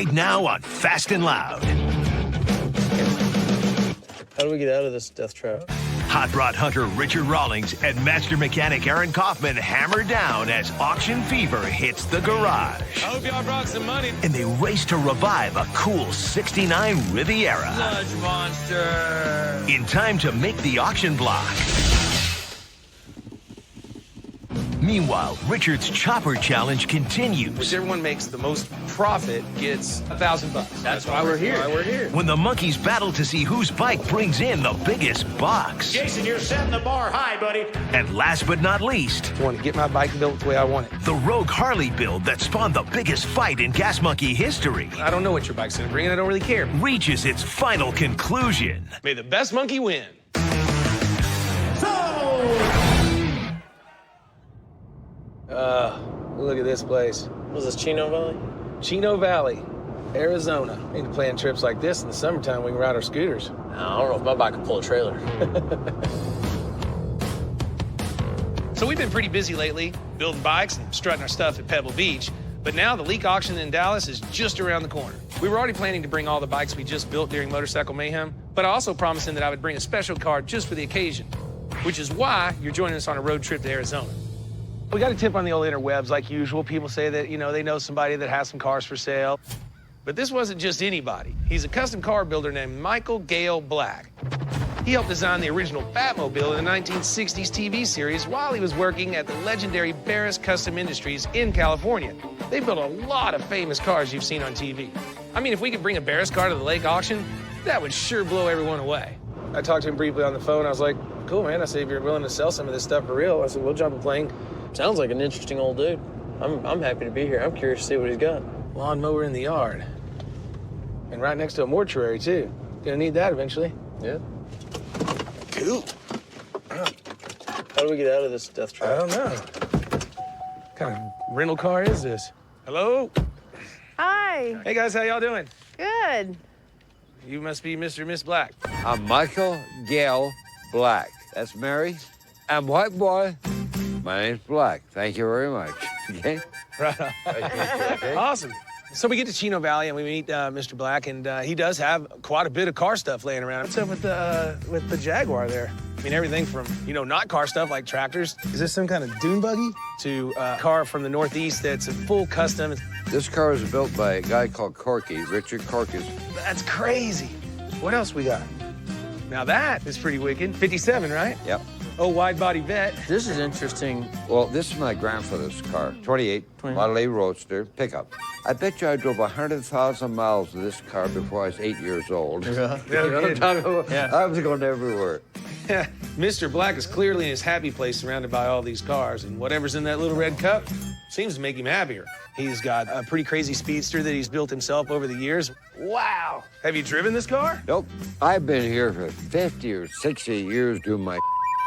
right now on Fast and Loud. How do we get out of this death trap? Hot rod hunter Richard Rawlings and master mechanic Aaron Kaufman hammer down as auction fever hits the garage. I hope y'all brought some money. And they race to revive a cool '69 Riviera. Lunch monster. In time to make the auction block. Meanwhile, Richard's chopper challenge continues. Whichever one makes the most profit gets $1,000. That's why we're here. When the monkeys battle to see whose bike brings in the biggest bucks. Jason, you're setting the bar high, buddy. And last but not least, I want to get my bike built the way I want it. the Rogue Harley build that spawned the biggest fight in Gas Monkey history I don't know what your bike's going to bring, and I don't really care. reaches its final conclusion. May the best monkey win. Look at this place. Was this Chino Valley? Chino Valley, Arizona. Need to plan trips like this in the summertime. We can ride our scooters. I don't know if my bike could pull a trailer. So we've been pretty busy lately, building bikes and strutting our stuff at Pebble Beach. But now the leak auction in Dallas is just around the corner. We were already planning to bring all the bikes we just built during Motorcycle Mayhem, but I also promised him that I would bring a special car just for the occasion, which is why you're joining us on a road trip to Arizona. We got a tip on the old interwebs like usual. People say that, they know somebody that has some cars for sale. But this wasn't just anybody. He's a custom car builder named Michael Gale Black. He helped design the original Batmobile in the 1960s TV series while he was working at the legendary Barris Custom Industries in California. They built a lot of famous cars you've seen on TV. I mean, if we could bring a Barris car to the lake auction, that would sure blow everyone away. I talked to him briefly on the phone. I was like, cool, man. I said, if you're willing to sell some of this stuff for real, I said, we'll jump a plane. Sounds like an interesting old dude. I'm happy to be here. I'm curious to see what he's got. Lawnmower in the yard. And right next to a mortuary, too. Gonna need that eventually. Yeah. Cool. How do we get out of this death I trap? don't know. What kind of rental car is this? Hello? Hi. Hey, guys, how y'all doing? Good. You must be Mr. and Miss Black. I'm Michael Gale Black. That's Mary. I'm white boy. My name's Black. Thank you very much. Okay? Right on. Okay? Awesome. So we get to Chino Valley and we meet Mr. Black, and he does have quite a bit of car stuff laying around. What's up with the Jaguar there? I mean, everything from, not car stuff like tractors. Is this some kind of dune buggy? To a car from the Northeast that's a full custom. This car was built by a guy called Corky, Richard Corky. That's crazy. What else we got? Now that is pretty wicked. 57, right? Yep. Oh, wide body vet. This is interesting. Well, this is my grandfather's car, 28, Model A Roadster pickup. I bet you I drove 100,000 miles with this car before I was 8 years old. Yeah. I was going everywhere. Mr. Black is clearly in his happy place surrounded by all these cars, and whatever's in that little red cup seems to make him happier. He's got a pretty crazy speedster that he's built himself over the years. Wow. Have you driven this car? Nope. I've been here for 50 or 60 years doing my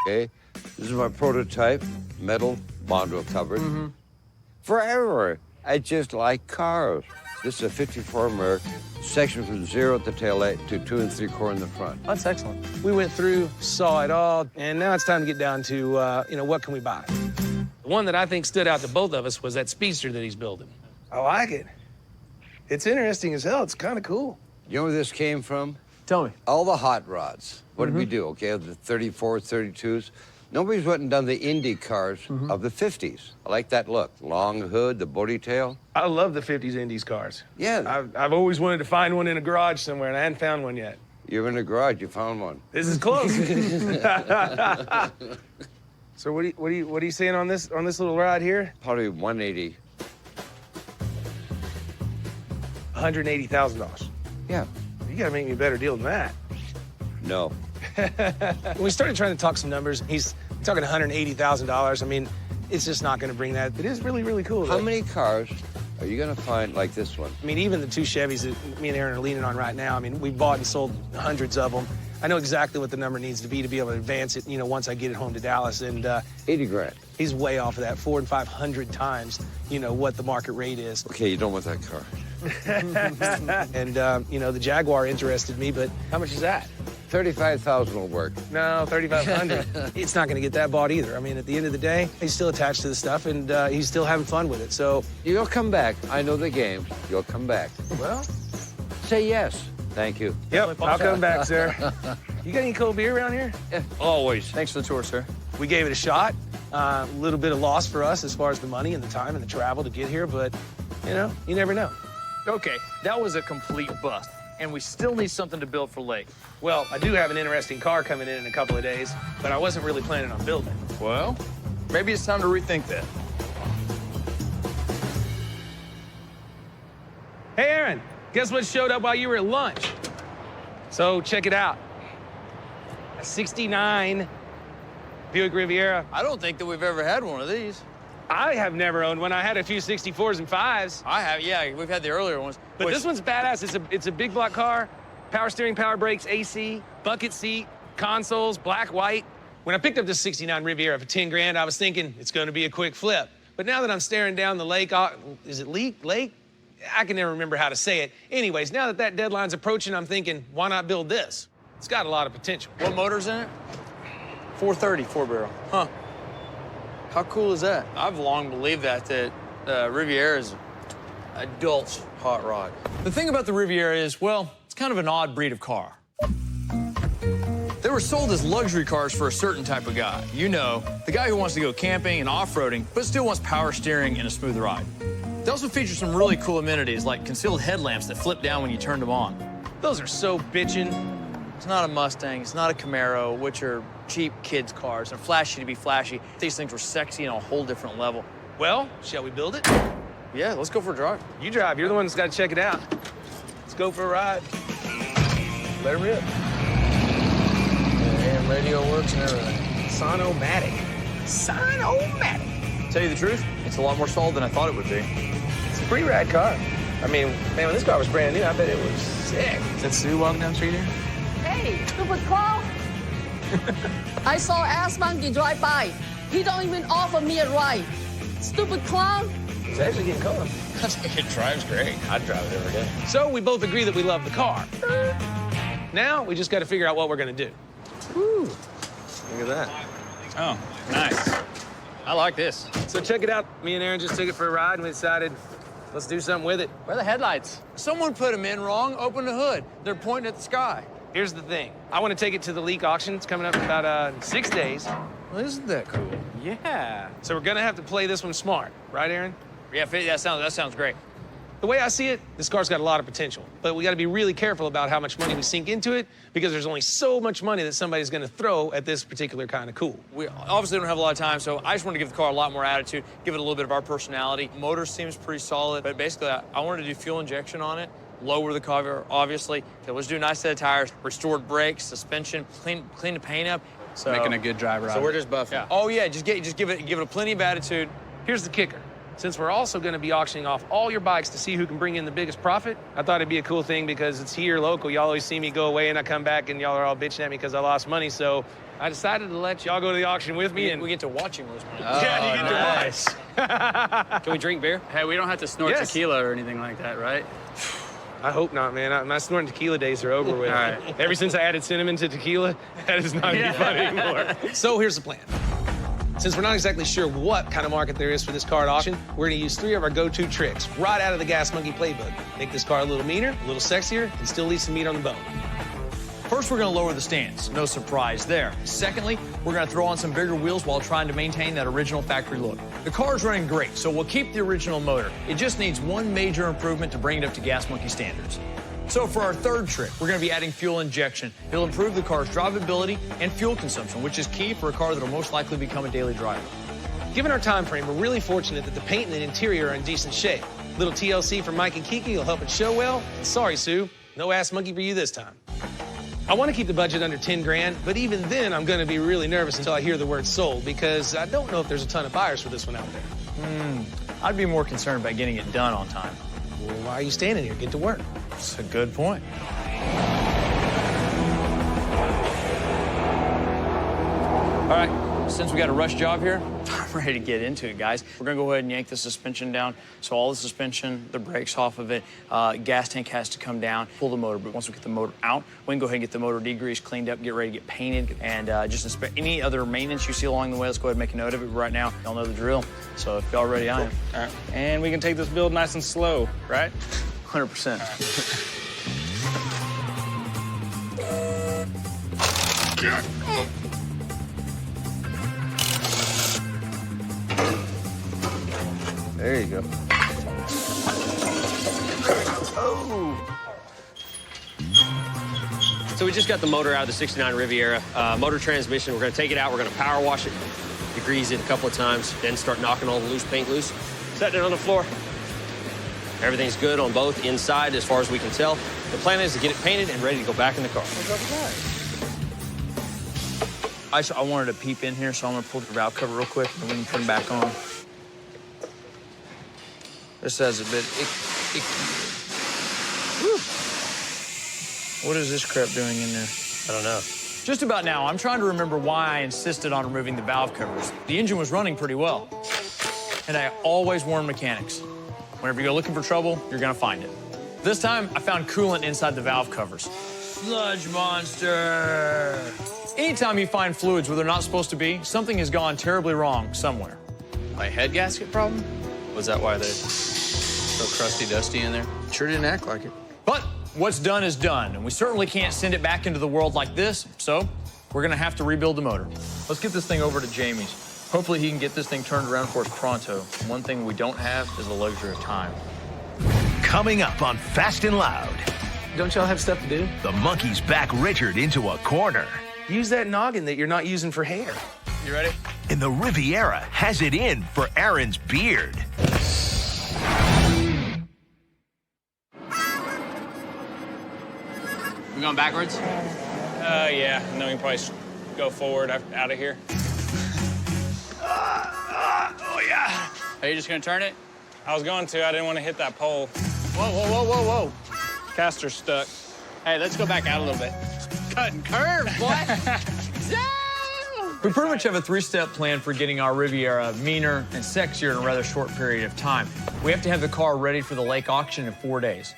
okay? This is my prototype, metal, Bondo covered. Forever. I just like cars. This is a 54 Merc, section from 0 at the tail light to 2 3/4 in the front. That's excellent. We went through, saw it all, and now it's time to get down to, what can we buy? The one that I think stood out to both of us was that speedster that he's building. I like it. It's interesting as hell. It's kind of cool. You know where this came from? Tell me. All the hot rods. What did we do, okay? The 34s, 32s. Nobody's went and done the Indy cars of the 50s. I like that look. Long hood, the body tail. I love the 50s Indies cars. Yeah. I've always wanted to find one in a garage somewhere, and I hadn't found one yet. You're in the garage, you found one. This is close. So what are you saying on this little ride here? Probably 180. $180,000. Yeah. You gotta make me a better deal than that. No. When we started trying to talk some numbers, he's talking $180,000. I mean, it's just not gonna bring that. It is really, really cool. How though. many cars are you gonna find like this one? I mean, even the two Chevys that me and Aaron are leaning on right now, I mean, we bought and sold hundreds of them. I know exactly what the number needs to be able to advance it, once I get it home to Dallas. And 80 grand. he's way off of that, 400 and 500 times, what the market rate is. Okay, you don't want that car. And, the Jaguar interested me, but how much is that? 35,000 will work. No, 3,500. It's not going to get that bought either. I mean, at the end of the day, he's still attached to the stuff, and he's still having fun with it. So, You'll come back. I know the game. You'll come back. well, Say yes. Thank you. yep, I'll come back, sir. You got any cold beer around here? Always. Thanks for the tour, sir. We gave it a shot. A little bit of loss for us as far as the money and the time and the travel to get here, but, you know, you never know. Okay, that was a complete bust. And we still need something to build for Lake. Well, I do have an interesting car coming in a couple of days, but I wasn't really planning on building it. Well, maybe it's time to rethink that. Hey, Aaron, guess what showed up while you were at lunch? So check it out. A 69 Buick Riviera. I don't think that we've ever had one of these. I have never owned one. I had a few 64s and 5s. I have, yeah, we've had the earlier ones. But this one's badass. It's a big block car, power steering, power brakes, AC, bucket seat, consoles, black, white. When I picked up this 69 Riviera for 10 grand, I was thinking it's gonna be a quick flip. But now that I'm staring down the lake, is it Lake? I can never remember how to say it. Anyways, now that deadline's approaching, I'm thinking, why not build this? It's got a lot of potential. What motor's in it? 430 four-barrel. Huh. How cool is that? I've long believed that Riviera is adult's hot rod. The thing about the Riviera is, well, it's kind of an odd breed of car. They were sold as luxury cars for a certain type of guy. You know, the guy who wants to go camping and off-roading, but still wants power steering and a smooth ride. They also feature some really cool amenities, like concealed headlamps that flip down when you turned them on. Those are so bitchin'. It's not a Mustang, it's not a Camaro, which are cheap kids' cars. They're flashy to be flashy. These things were sexy on a whole different level. Well, shall we build it? Yeah, let's go for a drive. You drive. You're the one that's got to check it out. Let's go for a ride. Let her rip. And radio works and everything. Sonomatic. Sonomatic. Tell you the truth, it's a lot more solid than I thought it would be. It's a pretty rad car. I mean, man, when this car was brand new, I bet it was sick. Is that Sue walking down the street here? Hey, stupid clown. I saw Ass Monkey drive by. He don't even offer me a ride. Stupid clown. It's actually getting cold. I think it drives great. I'd drive it every day. So we both agree that we love the car. Now we just got to figure out what we're going to do. Woo. Look at that. Oh, nice. I like this. So check it out. Me and Aaron just took it for a ride, and we decided, let's do something with it. Where are the headlights? Someone put them in wrong. Open the hood. They're pointing at the sky. Here's the thing. I want to take it to the leak auction. It's coming up in about 6 days. Well, isn't that cool? Yeah. So we're going to have to play this one smart. Right, Aaron? Yeah, that sounds great. The way I see it, this car's got a lot of potential, but we got to be really careful about how much money we sink into it because there's only so much money that somebody's going to throw at this particular kind of cool. We obviously don't have a lot of time, so I just want to give the car a lot more attitude, give it a little bit of our personality. Motor seems pretty solid, but basically I wanted to do fuel injection on it, lower the cover, obviously. So let's do a nice set of tires, restored brakes, suspension, clean the paint up. So Making a good driver out So of we're it. just buffing. Yeah. Oh yeah, just give it a plenty of attitude. Here's the kicker. Since we're also going to be auctioning off all your bikes to see who can bring in the biggest profit, I thought it'd be a cool thing because it's here local. Y'all always see me go away and I come back and y'all are all bitching at me because I lost money. So I decided to let y'all go to the auction with me and We get to watch him lose money. yeah, you get nice. to watch. Can we drink beer? Hey, we don't have to snort Yes. tequila or anything like that, right? I hope not, man. My snorting tequila days are over with. All right. Ever since I added cinnamon to tequila, that is not any fun anymore. So here's the plan. Since we're not exactly sure what kind of market there is for this car at auction, we're gonna use 3 of our go-to tricks right out of the Gas Monkey playbook. Make this car a little meaner, a little sexier, and still leave some meat on the bone. First, we're gonna lower the stance. No surprise there. Secondly, we're gonna throw on some bigger wheels while trying to maintain that original factory look. The car's running great, so we'll keep the original motor. It just needs one major improvement to bring it up to Gas Monkey standards. So for our third trick, we're gonna be adding fuel injection. It'll improve the car's drivability and fuel consumption, which is key for a car that'll most likely become a daily driver. Given our time frame, we're really fortunate that the paint and the interior are in decent shape. Little TLC from Mike and Kiki will help it show well. And sorry, Sue, no Ass Monkey for you this time. I want to keep the budget under 10 grand, but even then I'm going to be really nervous until I hear the word sold because I don't know if there's a ton of buyers for this one out there. I'd be more concerned about getting it done on time. Well, why are you standing here? Get to work. That's a good point. All right, Since we got a rush job here, I'm ready to get into it, guys. We're gonna go ahead and yank the suspension down. So all the suspension, the brakes off of it, gas tank has to come down, pull the motor. But once we get the motor out, we can go ahead and get the motor degreased, cleaned up, get ready to get painted, and just inspect any other maintenance you see along the way. Let's go ahead and make a note of it. Right now, y'all know the drill. So if y'all ready, I am. All right. And we can take this build nice and slow, right? 100%. There you go. So we just got the motor out of the 69 Riviera. Motor transmission, we're gonna take it out, we're gonna power wash it, degrease it a couple of times, then start knocking all the loose paint loose. Setting it on the floor. Everything's good on both inside as far as we can tell. The plan is to get it painted and ready to go back in the car. I wanted to peep in here, so I'm gonna pull the valve cover real quick and we can put them back on. This has a bit. What is this crap doing in there? I don't know. Just about now, I'm trying to remember why I insisted on removing the valve covers. The engine was running pretty well. And I always warn mechanics, whenever you go looking for trouble, you're gonna find it. This time, I found coolant inside the valve covers. Sludge monster! Anytime you find fluids where they're not supposed to be, something has gone terribly wrong somewhere. My head gasket problem? Was that why they're so crusty dusty in there? Sure didn't act like it. But what's done is done, and we certainly can't send it back into the world like this, so we're gonna have to rebuild the motor. Let's get this thing over to Jamie's. Hopefully he can get this thing turned around for us pronto. One thing we don't have is the luxury of time. Coming up on Fast and Loud, Don't y'all have stuff to do? the monkeys back Richard into a corner. Use that noggin that you're not using for hair. You ready? And the Riviera has it in for Aaron's beard. We going backwards? Yeah, and then we can probably go forward out of here. Oh, yeah. Are you just gonna turn it? I was going to, I didn't want to hit that pole. Whoa, whoa, whoa, whoa, whoa. Caster's stuck. Hey, let's go back out a little bit. Cutting curves, boy. We pretty much have a three-step plan for getting our Riviera meaner and sexier in a rather short period of time. We have to have the car ready for the lake auction in 4 days.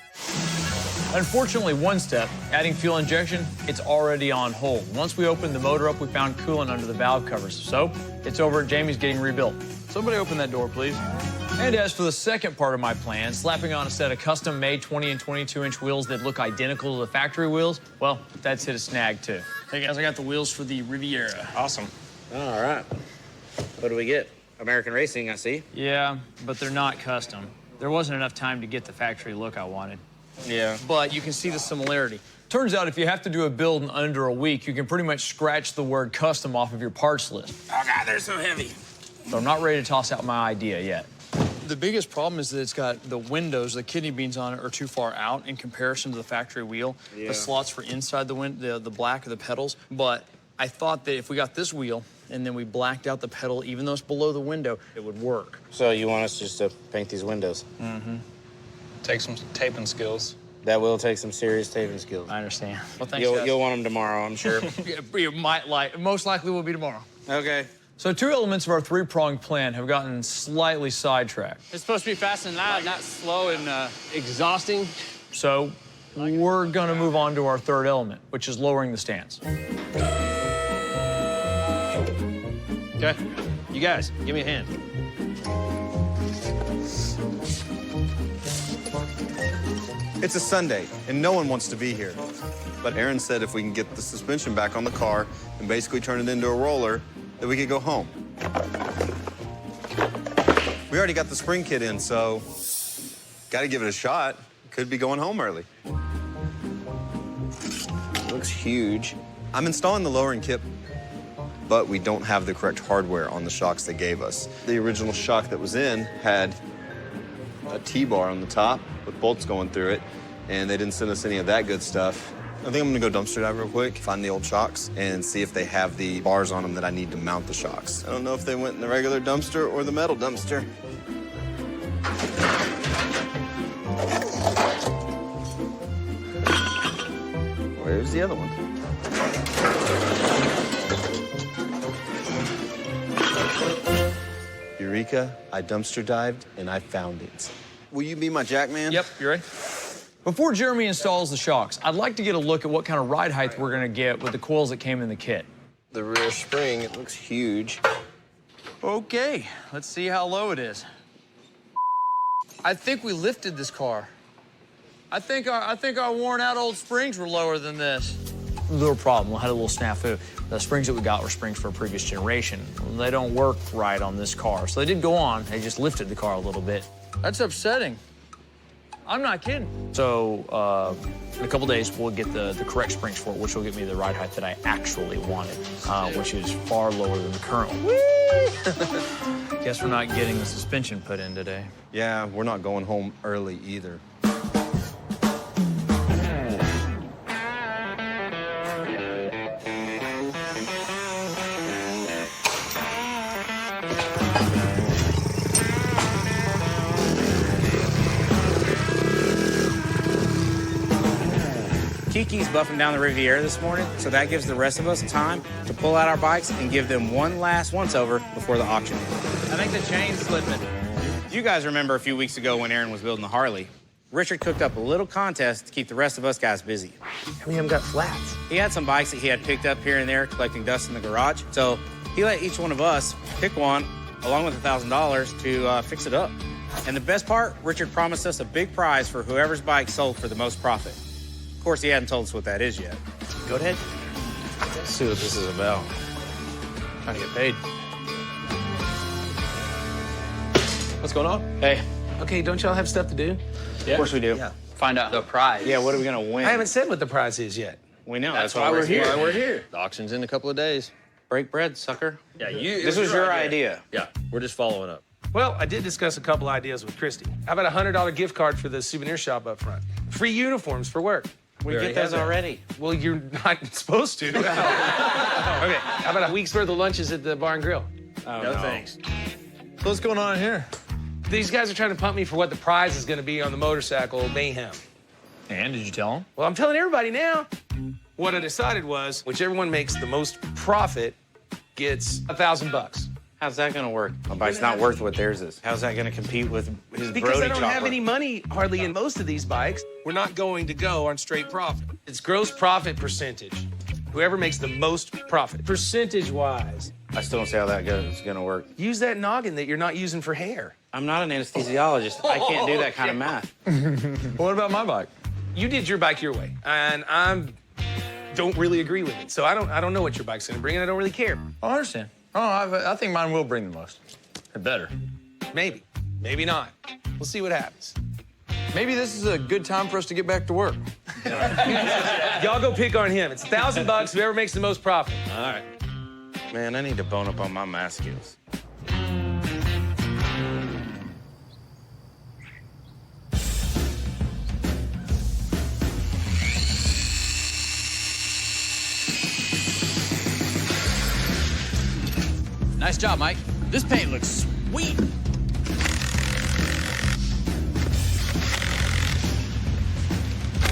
Unfortunately, one step, adding fuel injection, it's already on hold. Once we opened the motor up, we found coolant under the valve covers. So it's over at Jamie's getting rebuilt. Somebody open that door, please. And as for the second part of my plan, slapping on a set of custom-made 20 and 22-inch wheels that look identical to the factory wheels, well, that's hit a snag, too. Hey, guys, I got the wheels for the Riviera. Awesome. All right. What do we get? American Racing, I see. Yeah, but they're not custom. There wasn't enough time to get the factory look I wanted. Yeah. But you can see the similarity. Turns out if you have to do a build in under a week, you can pretty much scratch the word custom off of your parts list. Oh, God, they're so heavy. So I'm not ready to toss out my idea yet. The biggest problem is that it's got the windows, the kidney beans on it are too far out in comparison to the factory wheel. Yeah. The slots for inside the black of the pedals. But I thought that if we got this wheel and then we blacked out the pedal, even though it's below the window, it would work. So you want us just to paint these windows? Mm-hmm. Take some taping skills. That will take some serious taping skills. I understand. Well, thanks, guys. You'll want them tomorrow, I'm sure. Most likely will be tomorrow. Okay. So 2 elements of our 3-pronged plan have gotten slightly sidetracked. It's supposed to be fast and loud, not slow and Exhausting. So we're gonna move on to our 3rd element, which is lowering the stance. Okay. You guys, give me a hand. It's a Sunday, and no one wants to be here. But Aaron said if we can get the suspension back on the car and basically turn it into a roller, that we could go home. We already got the spring kit in, so got to give it a shot. Could be going home early. Looks huge. I'm installing the lowering kit, but we don't have the correct hardware on the shocks they gave us. The original shock that was in had a T-bar on the top with bolts going through it, and they didn't send us any of that good stuff. I think I'm gonna go dumpster dive real quick, find the old shocks, and see if they have the bars on them that I need to mount the shocks. I don't know if they went in the regular dumpster or the metal dumpster. Where's the other one? Eureka, I dumpster dived, and I found it. Will you be my jack man? Yep, you ready? Before Jeremy installs the shocks, I'd like to get a look at what kind of ride height we're gonna get with the coils that came in the kit. The rear spring, it looks huge. Okay, let's see how low it is. I think we lifted this car. I think our worn out old springs were lower than this. Little problem, we had a little snafu. The springs that we got were springs for a previous generation. They don't work right on this car. So they did go on, they just lifted the car a little bit. That's upsetting. I'm not kidding. So in a couple days, we'll get the correct springs for it, which will get me the ride height that I actually wanted, which is far lower than the current one. Guess we're not getting the suspension put in today. Yeah, we're not going home early either. Kiki's buffing down the Riviera this morning, so that gives the rest of us time to pull out our bikes and give them one last once-over before the auction. I think the chain's slipping. You guys remember a few weeks ago when Aaron was building the Harley. Richard cooked up a little contest to keep the rest of us guys busy. How many of them got flats? He had some bikes that he had picked up here and there collecting dust in the garage, so he let each one of us pick one along with $1,000 to fix it up. And the best part, Richard promised us a big prize for whoever's bike sold for the most profit. Of course, he hadn't told us what that is yet. Go ahead. Let's see what this is about. Trying to get paid. What's going on? Hey. Okay, don't y'all have stuff to do? Yeah. Of course we do. Yeah. Find out the prize. Yeah, what are we gonna win? I haven't said what the prize is yet. We know. That's why we're here. Why we're here. The auction's in a couple of days. Break bread, sucker. Yeah, This was your idea. Yeah, we're just following up. Well, I did discuss a couple ideas with Christy. How about a $100 gift card for the souvenir shop up front? Free uniforms for work. We get those already. Well, you're not supposed to. Okay, how about a week's worth of lunches at the bar and grill? Oh, No thanks. What's going on here? These guys are trying to pump me for what the prize is going to be on the motorcycle mayhem. And did you tell him? Well, I'm telling everybody now. What I decided was, whichever one makes the most profit gets $1,000. How's that gonna work? My bike's not worth what theirs is. How's that gonna compete with his Because Brody I don't have chopper? any money hardly in most of these bikes. We're not going to go on straight profit. It's gross profit percentage. Whoever makes the most profit, percentage-wise. I still don't see how that is gonna work. Use that noggin that you're not using for hair. I'm not an anesthesiologist. I can't do that kind of math. What about my bike? You did your bike your way, and don't really agree with it. So I don't know what your bike's gonna bring, and I don't really care. I understand. Oh, I think mine will bring the most. It better. Maybe, maybe not. We'll see what happens. Maybe this is a good time for us to get back to work. Y'all go pick on him. It's $1,000. Whoever makes the most profit. All right. Man, I need to bone up on my math skills. Nice job, Mike. This paint looks sweet.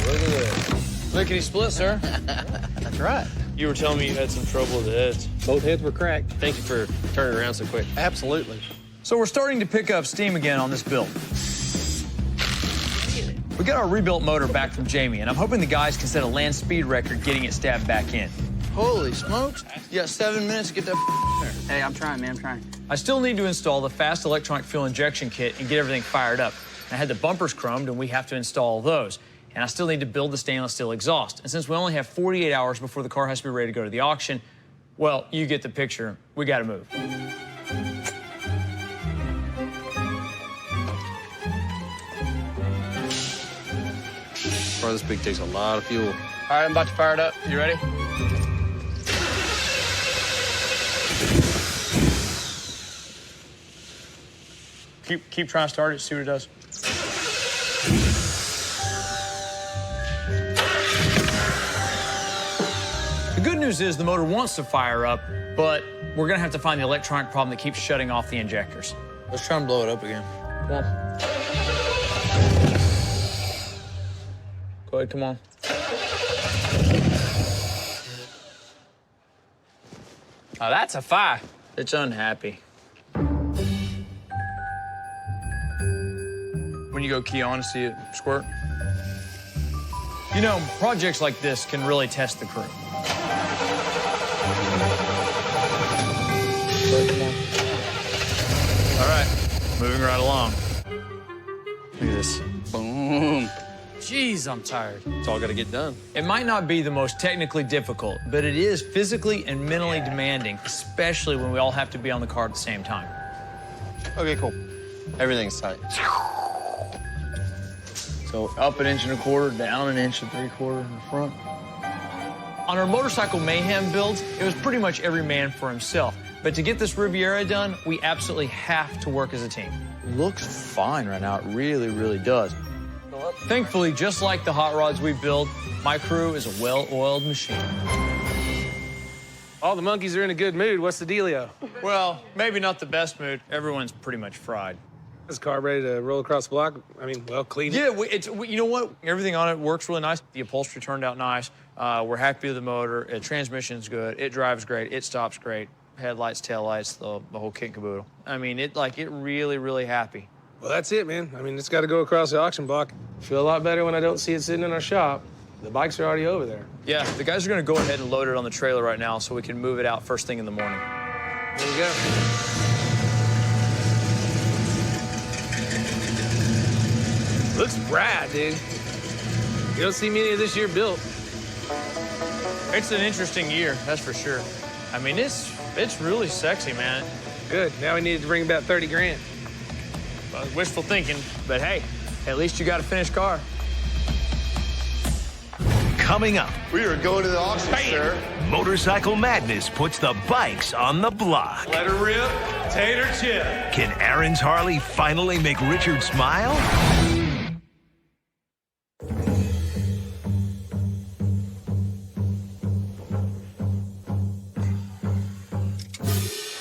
Look at this. Lickety split, sir. That's right. You were telling me you had some trouble with the heads. Both heads were cracked. Thank you for turning around so quick. Absolutely. So we're starting to pick up steam again on this build. We got our rebuilt motor back from Jamie, and I'm hoping the guys can set a land speed record getting it stabbed back in. Holy smokes. You got 7 minutes to get that there. Hey, I'm trying, man, I'm trying. I still need to install the fast electronic fuel injection kit and get everything fired up. I had the bumpers chromed, and we have to install those. And I still need to build the stainless steel exhaust. And since we only have 48 hours before the car has to be ready to go to the auction, well, you get the picture. We gotta move. Car this big takes a lot of fuel. All right, I'm about to fire it up. You ready? Keep trying to start it, see what it does. The good news is the motor wants to fire up, but we're gonna have to find the electronic problem that keeps shutting off the injectors. Let's try and blow it up again. Come on. Go ahead, come on. Oh, that's a 5. It's unhappy. you go key on to see it squirt? You know, projects like this can really test the crew. All right, moving right along. Look at this. Boom. Jeez, I'm tired. It's all got to get done. It might not be the most technically difficult, but it is physically and mentally demanding, especially when we all have to be on the car at the same time. Okay, cool. Everything's tight. So up 1.25 inches, down 1.75 inches in the front. On our motorcycle mayhem builds, it was pretty much every man for himself. But to get this Riviera done, we absolutely have to work as a team. Looks fine right now. It really, really does. Thankfully, just like the hot rods we build, my crew is a well-oiled machine. All the monkeys are in a good mood. What's the dealio? Well, maybe not the best mood. Everyone's pretty much fried. Is the car ready to roll across the block? I mean, well, clean it. Yeah, you know what? Everything on it works really nice. The upholstery turned out nice. We're happy with the motor. The transmission's good. It drives great. It stops great. Headlights, taillights, the whole kit and caboodle. I mean, it really, really happy. Well, that's it, man. I mean, it's got to go across the auction block. Feel a lot better when I don't see it sitting in our shop. The bikes are already over there. Yeah, the guys are going to go ahead and load it on the trailer right now so we can move it out first thing in the morning. There you go. Looks rad, dude. You don't see many of this year built. It's an interesting year, that's for sure. I mean, it's really sexy, man. Good. Now we need to bring about 30 grand. Wishful thinking, but hey, at least you got a finished car. Coming up, We are going to the auction, sir. Motorcycle Madness puts the bikes on the block. Let her rip. Tater chip. Can Aaron's Harley finally make Richard smile?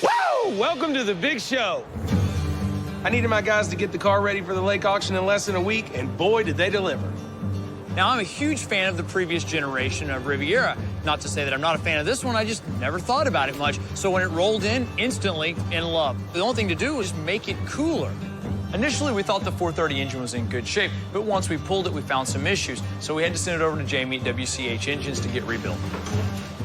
Woo! Welcome to the big show. I needed my guys to get the car ready for the lake auction in less than a week, and boy, did they deliver. Now, I'm a huge fan of the previous generation of Riviera. Not to say that I'm not a fan of this one, I just never thought about it much. So when it rolled in, instantly in love. The only thing to do was make it cooler. Initially, we thought the 430 engine was in good shape, but once we pulled it, we found some issues. So we had to send it over to Jamie at WCH Engines to get rebuilt.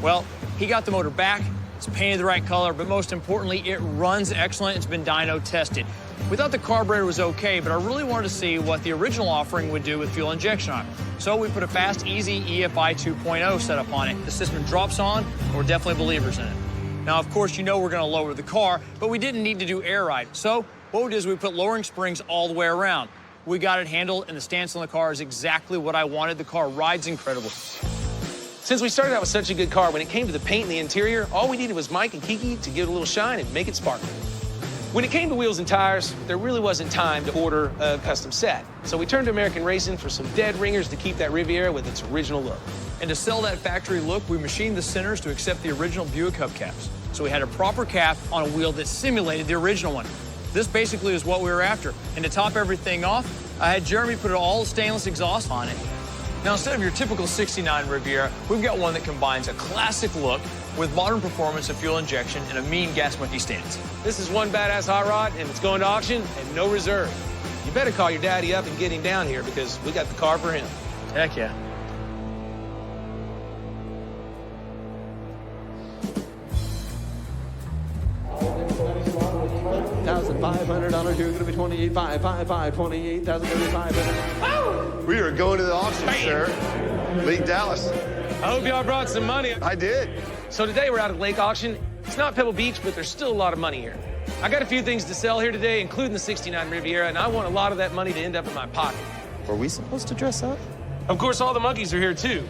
Well, he got the motor back, it's painted the right color, but most importantly, it runs excellent. It's been dyno tested. We thought the carburetor was okay, but I really wanted to see what the original offering would do with fuel injection on it. So we put a fast, easy EFI 2.0 setup on it. The system drops on, and we're definitely believers in it. Now, of course, you know we're gonna lower the car, but we didn't need to do air ride. So what we did is we put lowering springs all the way around. We got it handled, and the stance on the car is exactly what I wanted. The car rides incredible. Since we started out with such a good car, when it came to the paint and the interior, all we needed was Mike and Kiki to give it a little shine and make it sparkle. When it came to wheels and tires, there really wasn't time to order a custom set. So we turned to American Racing for some dead ringers to keep that Riviera with its original look. And to sell that factory look, we machined the centers to accept the original Buick hubcaps. So we had a proper cap on a wheel that simulated the original one. This basically is what we were after. And to top everything off, I had Jeremy put an all stainless exhaust on it. Now, instead of your typical 69 Riviera, we've got one that combines a classic look with modern performance and fuel injection and a mean gas monkey stance. This is one badass hot rod, and it's going to auction and no reserve. You better call your daddy up and get him down here because we got the car for him. Heck yeah. $1,500 due, gonna be 28,555, 28,500. We are going to the auction, sir. Lake Dallas. I hope y'all brought some money. I did. So today we're out at Lake Auction. It's not Pebble Beach, but there's still a lot of money here. I got a few things to sell here today, including the 69 Riviera, and I want a lot of that money to end up in my pocket. Were we supposed to dress up? Of course, all the monkeys are here too.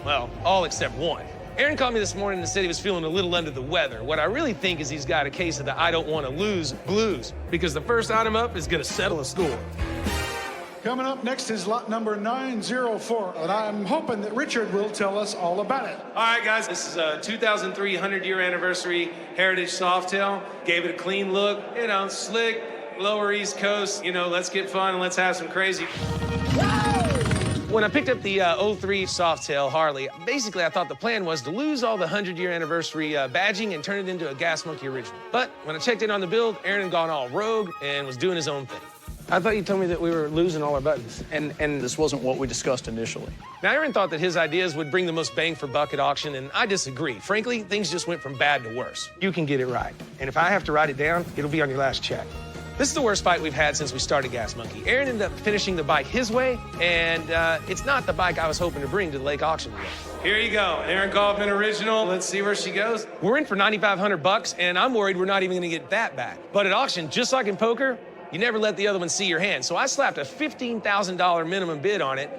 Well, all except one. Aaron called me this morning and said he was feeling a little under the weather. What I really think is he's got a case of the I don't want to lose blues, because the first item up is going to settle a score. Coming up next is lot number 904, and I'm hoping that Richard will tell us all about it. All right, guys, this is a 2003 100-year anniversary Heritage Softail. Gave it a clean look, you know, slick, lower East Coast, you know, let's get fun and let's have some crazy. When I picked up the 03 Softail Harley, basically I thought the plan was to lose all the 100-year anniversary badging and turn it into a Gas Monkey original. But when I checked in on the build, Aaron had gone all rogue and was doing his own thing. I thought you told me that we were losing all our buttons. And this wasn't what we discussed initially. Now, Aaron thought that his ideas would bring the most bang for buck at auction, and I disagree. Frankly, things just went from bad to worse. You can get it right. And if I have to write it down, it'll be on your last check. This is the worst bike we've had since we started Gas Monkey. Aaron ended up finishing the bike his way, and it's not the bike I was hoping to bring to the lake auction today. Here you go, Aaron Kaufman original. Let's see where she goes. We're in for $9,500, and I'm worried we're not even gonna get that back. But at auction, just like in poker, you never let the other one see your hand. So I slapped a $15,000 minimum bid on it.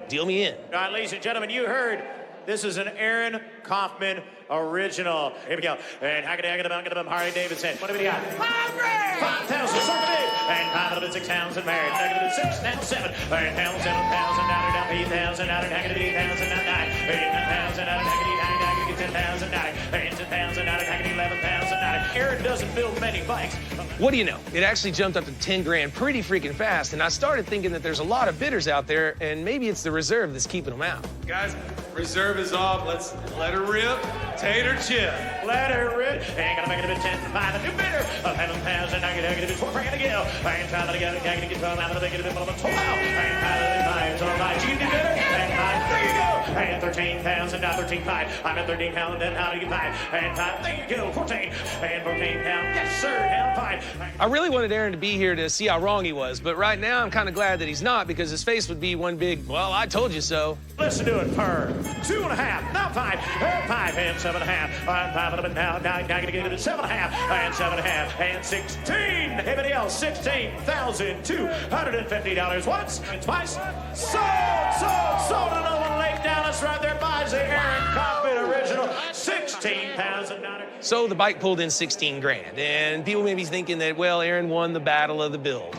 Deal me in. All right, ladies and gentlemen, you heard this is an Aaron Kaufman original. Here we go. And Harley Davidson. What do we got? 5,000 somebody. And 5,000 married. Negative 6, now 7. And pounds, 7,000 down, 8,000 down, negative 8,000 down, 9. 8,000 down, negative 9, negative 10,000 down. 10,000 down, negative 11,000 down. Aaron doesn't build many bikes. What do you know? It actually jumped up to 10 grand pretty freaking fast, and I started thinking that there's a lot of bidders out there, and maybe it's the reserve that's keeping them out. Guys, reserve is off. Let's let her rip. Tater chip. Let her rip. Ain't gonna make it a bit 10 to 5. A new bidder of 11,000. I get a bit 4. We're gonna go. I ain't trying to get 12. I'm gonna make it a bit more than 12. I ain't trying to get 5. So 5. She can do better. And 5. There you go. And 13,000. Now 13,500. I'm at 13,000. Then how do you get 5? And 5. There you go. 14. And 14 pounds. Yes, sir. Down 5. I really wanted Aaron to be here to see how wrong he was, but right now I'm kind of glad that he's not because his face would be one big, well, I told you so. Let's do it per 2.5. Now 5. 5 and 7.5. I'm 5 and now. Now I'm gonna get it at 7.5 and 7.5 and 16. Everybody else, $16,250 once and twice. Sold another Lake Dallas right there buys the Aaron Kaufman original. $16,000. So the bike pulled in 16 grand, and people may be thinking that, well, Aaron won the battle of the build.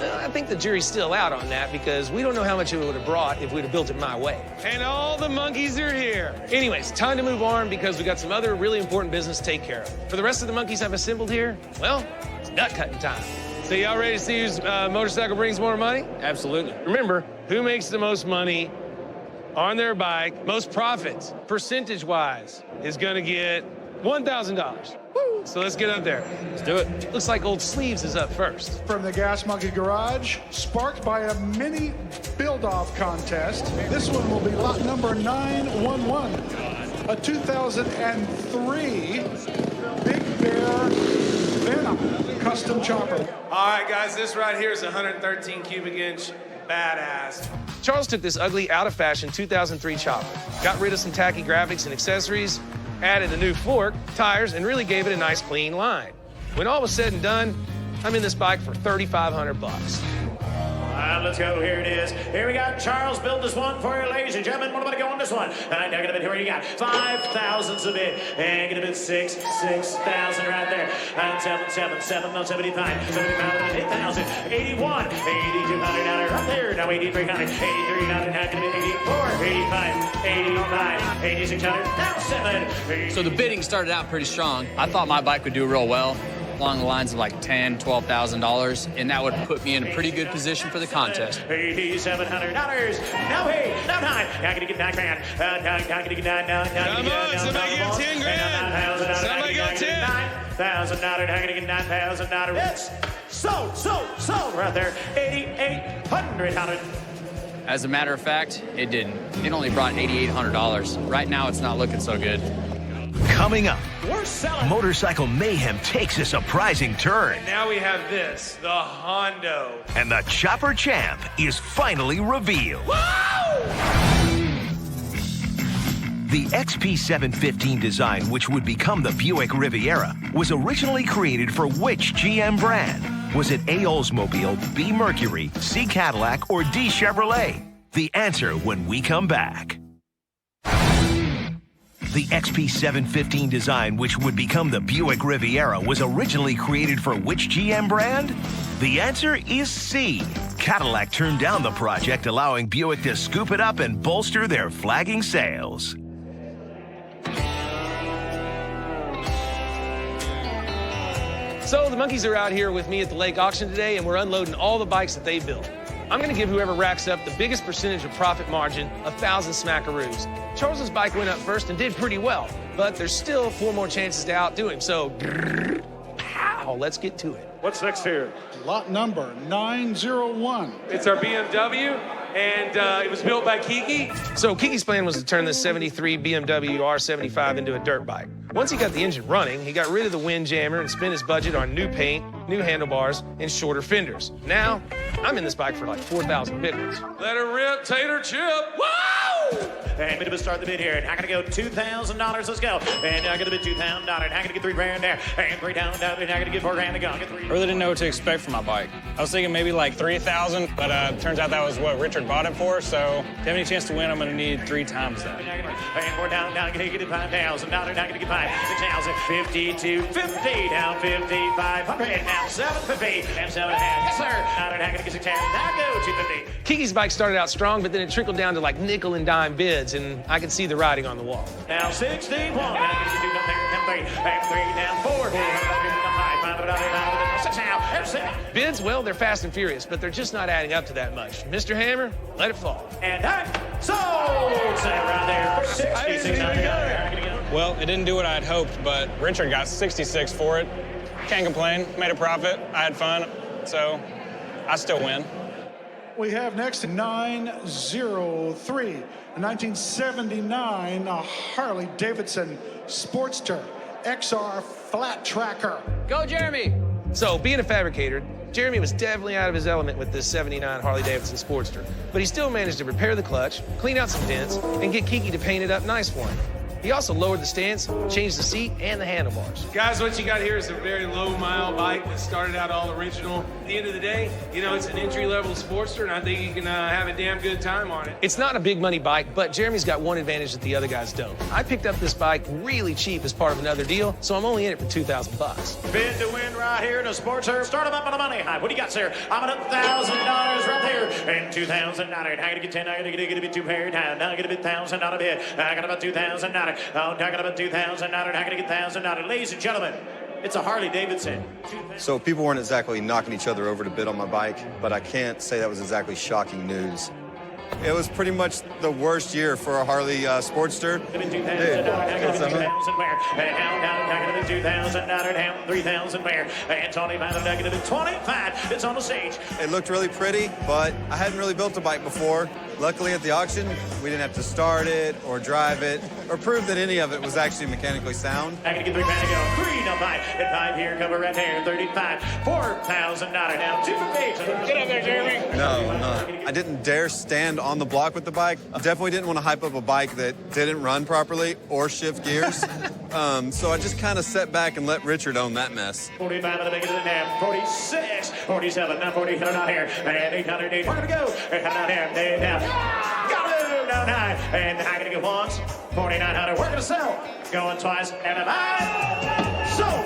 I think the jury's still out on that because we don't know how much it would have brought if we'd have built it my way. And all the monkeys are here. Anyways, time to move on because we got some other really important business to take care of. For the rest of the monkeys I've assembled here, well, it's nut cutting time. So y'all ready to see whose motorcycle brings more money? Absolutely. Remember, who makes the most money on their bike, most profits, percentage-wise, is gonna get $1,000. Woo! So let's get up there. Let's do it. Looks like Old Sleeves is up first. From the Gas Monkey Garage, sparked by a mini build-off contest. This one will be lot number 911, a 2003 Big Bear Venom custom chopper. All right, guys, this right here is 113 cubic inch badass. Charles took this ugly, out-of-fashion 2003 chopper, got rid of some tacky graphics and accessories, added a new fork, tires, and really gave it a nice, clean line. When all was said and done, I'm in this bike for $3,500. Let's go. Here it is. Here we got Charles built this one for you, ladies and gentlemen. What about to go on this one? I'm gonna bid. Here you got 5,000 of it. And gonna bid 6,000 right there. And 7, 75, 75, 8,000, 81, 8,200 right there. Now 8,300, 8,300. Now gonna bid 84, 85, 85, 8,600. Now 7. So the bidding started out pretty strong. I thought my bike would do real well, along the lines of like $10,000, $12,000, and that would put me in a pretty good position for the contest. $8,700. Now 8, now 9. Now gonna get 9 grand. Now gonna get 9. Now come on, somebody get 10 grand. Somebody got 10. $9,000. Now gonna get $9,000. It's sold right there. $8,800. As a matter of fact, it didn't. It only brought $8,800. Right now, it's not looking so good. Coming up, we're selling. Motorcycle Mayhem takes a surprising turn. And now we have this, the Hondo. And the Chopper Champ is finally revealed. The XP715 design, which would become the Buick Riviera, was originally created for which GM brand? Was it A. Oldsmobile, B. Mercury, C. Cadillac, or D. Chevrolet? The answer when we come back. The XP715 design, which would become the Buick Riviera, was originally created for which GM brand? The answer is C. Cadillac turned down the project, allowing Buick to scoop it up and bolster their flagging sales. So the monkeys are out here with me at the lake auction today, and we're unloading all the bikes that they built. I'm gonna give whoever racks up the biggest percentage of profit margin 1,000 smackaroos. Charles's bike went up first and did pretty well, but there's still 4 more chances to outdo him, so pow, let's get to it. What's next here? Lot number 901. It's our BMW, and it was built by Kiki. So Kiki's plan was to turn this 73 BMW R75 into a dirt bike. Once he got the engine running, he got rid of the windjammer and spent his budget on new paint, new handlebars, and shorter fenders. Now, I'm in this bike for like 4,000 bitcoins. Let her rip, Tater Chip. Woo! And we're going to start the bid here. And I'm going to go $2,000. Let's go. And I'm going to bid $2,000. And I'm going to get $3,000 there. And $3,000 down. And I'm going to get $4,000 to go. Get I really didn't know what to expect from my bike. I was thinking maybe like 3,000, but turns out that was what Richard bought it for. So to have any chance to win, I'm going to need 3 times that. And we're down. Now I'm going to get $5,000. Now I'm going to get 6,000. 50 to 50. Down 5,500. Now 750. And 7.5. Yes, sir. Now I'm going to get 6,000. Now go 250. Kiki's bike started out strong, but then it trickled down to like nickel and dime bids, and I could see the writing on the wall. Now 61. Now get 2 down there. And 3. And 3 down 4. 6 now. And 7. Bids, well, they're fast and furious, but they're just not adding up to that much. Mr. Hammer, let it fall. And that sold. Set around there. 66. Well, it didn't do what I had hoped, but Richard got 66 for it. Can't complain. Made a profit. I had fun, so I still win. We have next 903, a 1979 Harley Davidson Sportster XR Flat Tracker. Go, Jeremy! So, being a fabricator, Jeremy was definitely out of his element with this 79 Harley Davidson Sportster, but he still managed to repair the clutch, clean out some dents, and get Kiki to paint it up nice for him. He also lowered the stance, changed the seat, and the handlebars. Guys, what you got here is a very low-mile bike that started out all original. At the end of the day, you know, it's an entry-level Sportster, and I think you can have a damn good time on it. It's not a big money bike, but Jeremy's got one advantage that the other guys don't. I picked up this bike really cheap as part of another deal, so I'm only in it for $2,000. Bid to win right here in a Sportster. Start him up on the money. What do you got, sir? I'm at $1,000 right there. And $2,000. I'm going to get 10. I'm going to get a bit too paid. Now I'm going to get a bit $1,000 bid. I got about $2,000. Oh, talking about $2,000. I'm going to get $1,000. Ladies and gentlemen, it's a Harley Davidson. So people weren't exactly knocking each other over to bid on my bike, but I can't say that was exactly shocking news. It was pretty much the worst year for a Harley Sportster. $2,000 down, $3,000 there, and $25. It's on the stage. It looked really pretty, but I hadn't really built a bike before. Luckily at the auction, we didn't have to start it or drive it or prove that any of it was actually mechanically sound. I'm gonna get $3,000 to go. 3 to 5, and 5 here, cover right there, 35, $4,000 down, 2 for page. Get up there, Jeremy. No, I'm not. I didn't dare stand on the block with the bike. Definitely didn't want to hype up a bike that didn't run properly or shift gears. So I just kind of sat back and let Richard own that mess. 45 of the biggest in there, 46, 47, now 40, not here, and 808. We're gonna go, and not here, Dave down. Got it, down 9, and I'm gonna get once, 4,900. We're gonna sell, going twice, and a 9. Sold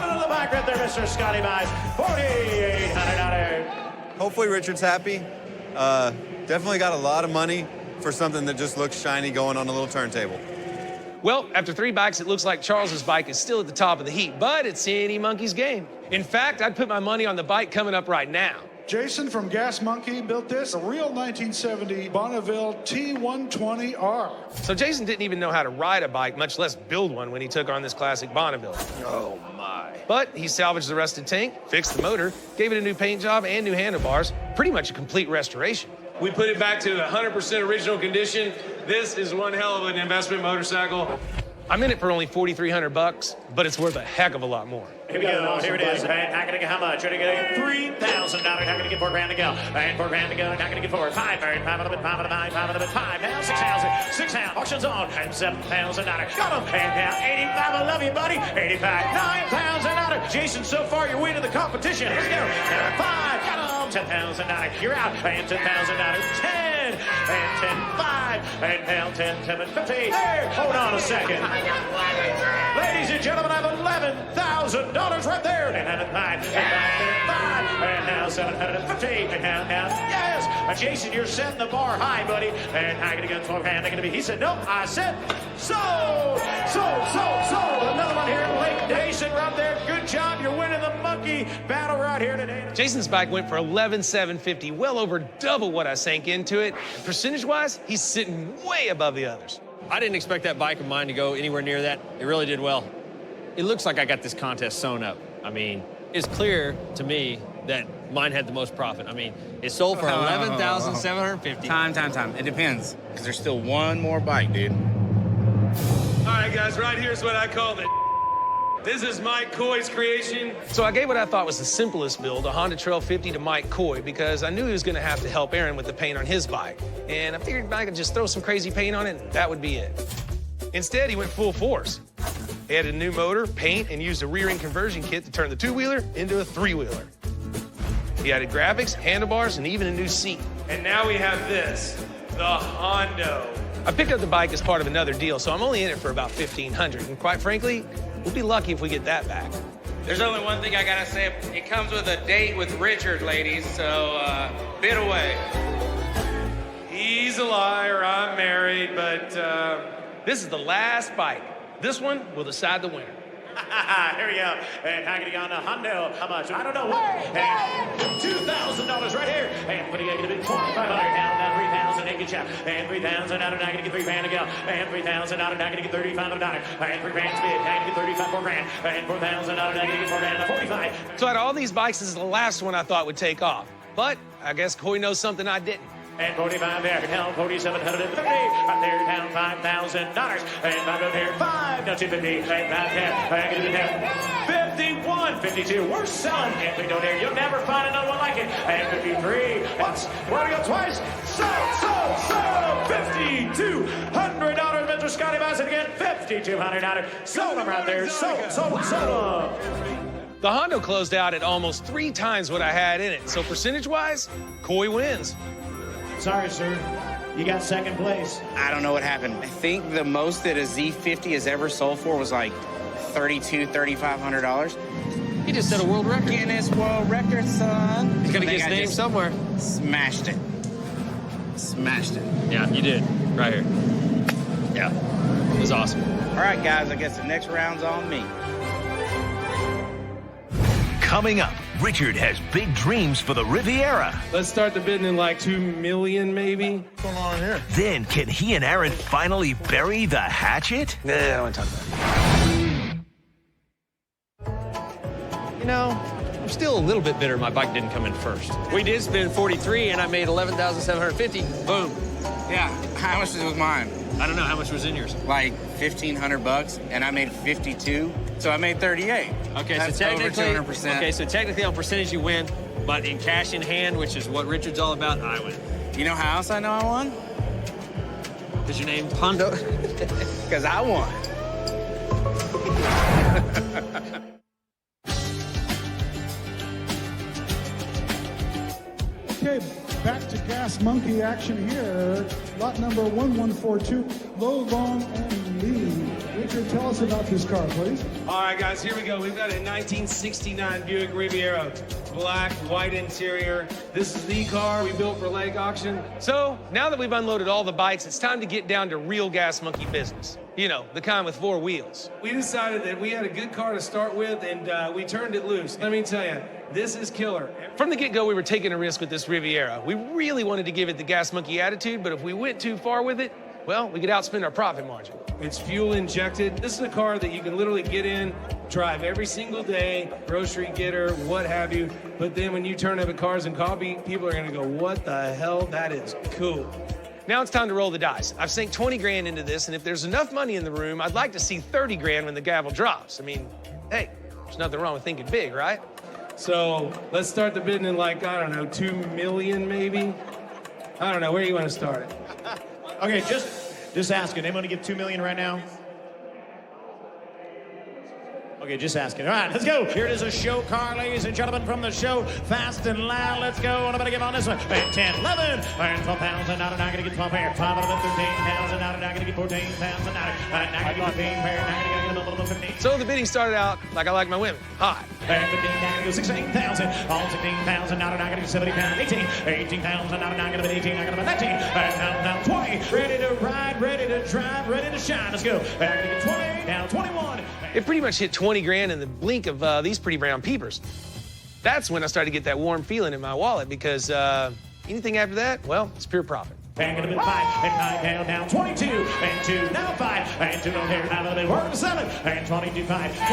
into the bike right there, Mr. Scotty buys $4,800. Hopefully Richard's happy. Definitely got a lot of money for something that just looks shiny going on a little turntable. Well, after 3 bikes, it looks like Charles's bike is still at the top of the heap, but it's any monkey's game. In fact, I'd put my money on the bike coming up right now. Jason from Gas Monkey built this, a real 1970 Bonneville T120R. So Jason didn't even know how to ride a bike, much less build one when he took on this classic Bonneville. Oh, my. But he salvaged the rusted tank, fixed the motor, gave it a new paint job and new handlebars, pretty much a complete restoration. We put it back to 100% original condition. This is one hell of an investment motorcycle. I'm in it for only $4,300, but it's worth a heck of a lot more. Here we go. Here it is. And I'm going to get how much? We're going to get $3,000. I'm going to get $4,000 to go. And $4,000 to go. And I'm going to get 4. 5. 5 of it. 5 of it. 5 of it. 5. Now 6,000. 6,000. Auctions on. And $7,000. Got him. And now 85. I love you, buddy. 85. $9,000. Jason, so far you're winning the competition. Here we go. Now 5. Got him. $10,000. You're out. And $10,000. 10. And 10. 5. And now 10. 7. 50. There. Hold on a second. Ladies and gentlemen, I have $11,000 right there. And 9, and 5, and now 750. And now, yes. Jason, you're setting the bar high, buddy. And I'm going to get $12,000. He said, nope. I said, sold. Another one here in Lake Jason right there. Good job. You're winning the monkey battle right here today. Jason's bike went for $11,750, well over double what I sank into it. Percentage-wise, he's sitting way above the others. I didn't expect that bike of mine to go anywhere near that. It really did well. It looks like I got this contest sewn up. I mean, it's clear to me that mine had the most profit. I mean, it sold for $11,750. Time. It depends, because there's still one more bike, dude. All right, guys, right here's what I call it. This is Mike Coy's creation. So I gave what I thought was the simplest build, a Honda Trail 50 to Mike Coy, because I knew he was gonna have to help Aaron with the paint on his bike. And I figured I could just throw some crazy paint on it, and that would be it. Instead, he went full force. He added a new motor, paint, and used a rear end conversion kit to turn the two-wheeler into a three-wheeler. He added graphics, handlebars, and even a new seat. And now we have this, the Hondo. I picked up the bike as part of another deal, so I'm only in it for about $1,500, and quite frankly, we'll be lucky if we get that back. There's only one thing I gotta say. It comes with a date with Richard, ladies, so bid away. He's a liar, I'm married, but this is the last bike. This one will decide the winner. Here we go. And hanging on the Hondo. How much? I don't know. And $2,000 right here. And what are you going to get? $2,500 down, 3,000. Naked shot. And 3,000 out of not going to get $3,000 to go. And 3,000 out of not going to get $3,500. And 3 grand spit. And get 35, 4 grand. And 4,000 out of not going to get 4 grand. 45. So out of all these bikes, this is the last one I thought would take off. But I guess Coy knows something I didn't. And 45 there, down 4,750. Right there, down $5,000. And 5 up here, 5, now 250. And 5 there, and get it there. 51, 52. We're selling. And we don't dare. You'll never find another one like it. And 53. Once, we're gonna go twice. So. $5,200, Mr. Scotty Bassett again. $5,200. Sold them right there. Sold them. The Hondo closed out at almost 3 times what I had in it. So percentage-wise, Coy wins. Sorry, sir. You got second place. I don't know what happened. I think the most that a Z50 has ever sold for was like $3,500. He just set a world record. Guinness World Record, son. He's gonna get his name somewhere. Smashed it. Yeah, you did. Right here. Yeah, it was awesome. All right, guys, I guess the next round's on me. Coming up, Richard has big dreams for the Riviera. Let's start the bidding in like $2 million, maybe. What's going on here? Then, can he and Aaron finally bury the hatchet? Nah, I don't want to talk about it. You know, I'm still a little bit bitter my bike didn't come in first. We did spend 43 and I made 11,750. Boom. Yeah, how much was mine? I don't know, how much was in yours? Like $1,500, and I made 52, so I made 38. Okay, that's so technically, over 200%. Okay, so technically on percentage you win, but in cash in hand, which is what Richard's all about, I win. You know how else I know I won? Because your name's Hondo. Because I won. Okay, back to Gas Monkey action here. Lot number 1142, low, long, and lean. Richard, tell us about this car, please. All right, guys, here we go. We've got a 1969 Buick Riviera. Black, white interior. This is the car we built for lake auction. So now that we've unloaded all the bikes, it's time to get down to real Gas Monkey business. You know, the kind with 4 wheels. We decided that we had a good car to start with, and we turned it loose. Let me tell you, this is killer. From the get-go, we were taking a risk with this Riviera. We really wanted to give it the Gas Monkey attitude, but if we went too far with it, well, we could outspend our profit margin. It's fuel injected. This is a car that you can literally get in, drive every single day, grocery getter, what have you. But then when you turn up at Cars and Coffee, people are gonna go, what the hell? That is cool. Now it's time to roll the dice. I've sank 20 grand into this, and if there's enough money in the room, I'd like to see 30 grand when the gavel drops. I mean, hey, there's nothing wrong with thinking big, right? So let's start the bidding in like, I don't know, 2 million maybe? I don't know, where do you want to start it? Okay, just asking. Anyone to give $2 million right now? Okay, just asking. All right, let's go. Here it is, a show car, ladies and gentlemen, from the show. Fast and loud, let's go. I'm going to give on this one. And 10, 11, and 12,000. Now I'm not going to get 12 pair. 5 out of 13,000. Now I'm not going to get 14,000. Now I'm not going to get 15 pair. Now I'm going to get a little 15. So the bidding started out like I like my women, hot. And 15, now I'm going to go 16,000. All 16,000. Now I'm not going to get 70 pounds. 18, 18,000. Now I'm not going to be 18. I'm going to be 19. And now 20. Ready to ride, ready to drive, ready to shine. Let's go. And I'm going to get 20. Now 21. It pretty much hit 20 grand in the blink of these pretty brown peepers. That's when I started to get that warm feeling in my wallet because anything after that, well, it's pure profit. And gonna be 5, and 9 down, 22, and 2, now 5, and 2 down here, now a little bit, we're to 7, and 22, 5, 23,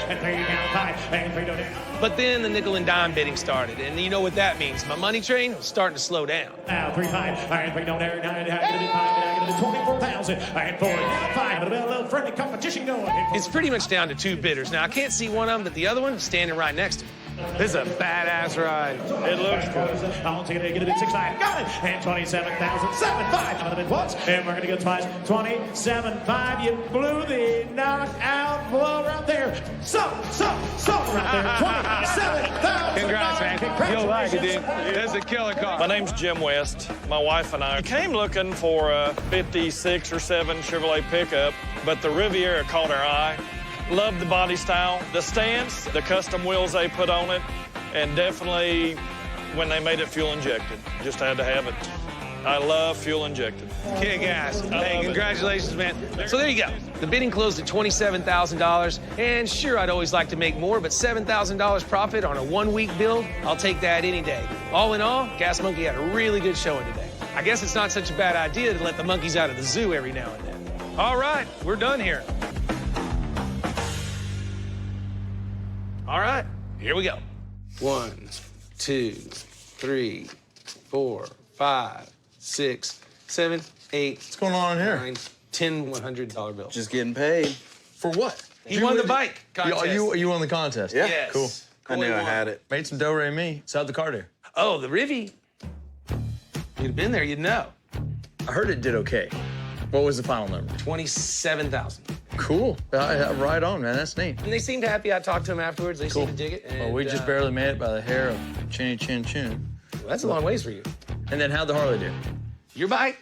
and 3 down, 5, and 3 down. But then the nickel and dime bidding started, and you know what that means. My money train was starting to slow down. Now 3, 5, and 3 down there, now gonna be 5, and gonna be 24,000, and 4, now 5, gonna be a little friendly competition going. It's pretty much down to 2 bidders. Now, I can't see one of them, but the other one is standing right next to me. This is a badass ride. It looks good. I'll take it, get a bit 6, 5, got it, and 27,000, 7, 5, another bit once, and we're gonna go twice, 27, 5, you blew the knockout blow right there. So right there, 27,000. Congrats, man. You'll like it, dude. That's a killer car. My name's Jim West. My wife and I came looking for a 56 or 7 Chevrolet pickup, but the Riviera caught our eye. Loved the body style, the stance, the custom wheels they put on it, and definitely when they made it fuel injected. Just had to have it. I love fuel injected. Kick ass. Hey, congratulations, man. So there you go. The bidding closed at $27,000. And sure, I'd always like to make more, but $7,000 profit on a 1-week build, I'll take that any day. All in all, Gas Monkey had a really good showing today. I guess it's not such a bad idea to let the monkeys out of the zoo every now and then. All right, we're done here. All right, here we go. 1, 2, 3, 4, 5, 6, 7, 8. What's going on here? 9, 10 $100 bills. Just getting paid. For what? He won the bike contest. You won the contest? Yeah. Yes. Cool. I knew I had it. Made some do-re-mi. So how'd the car do? Oh, the Rivvy. You'd have been there, you'd know. I heard it did okay. What was the final number? 27,000. Cool. Right on, man. That's neat. And they seemed happy. I talked to them afterwards. They Cool. seemed to dig it. And, Well, we just barely made it by the hair of chinny chin chin. Well, that's a long ways for you. And then how'd the Harley do? Your bike?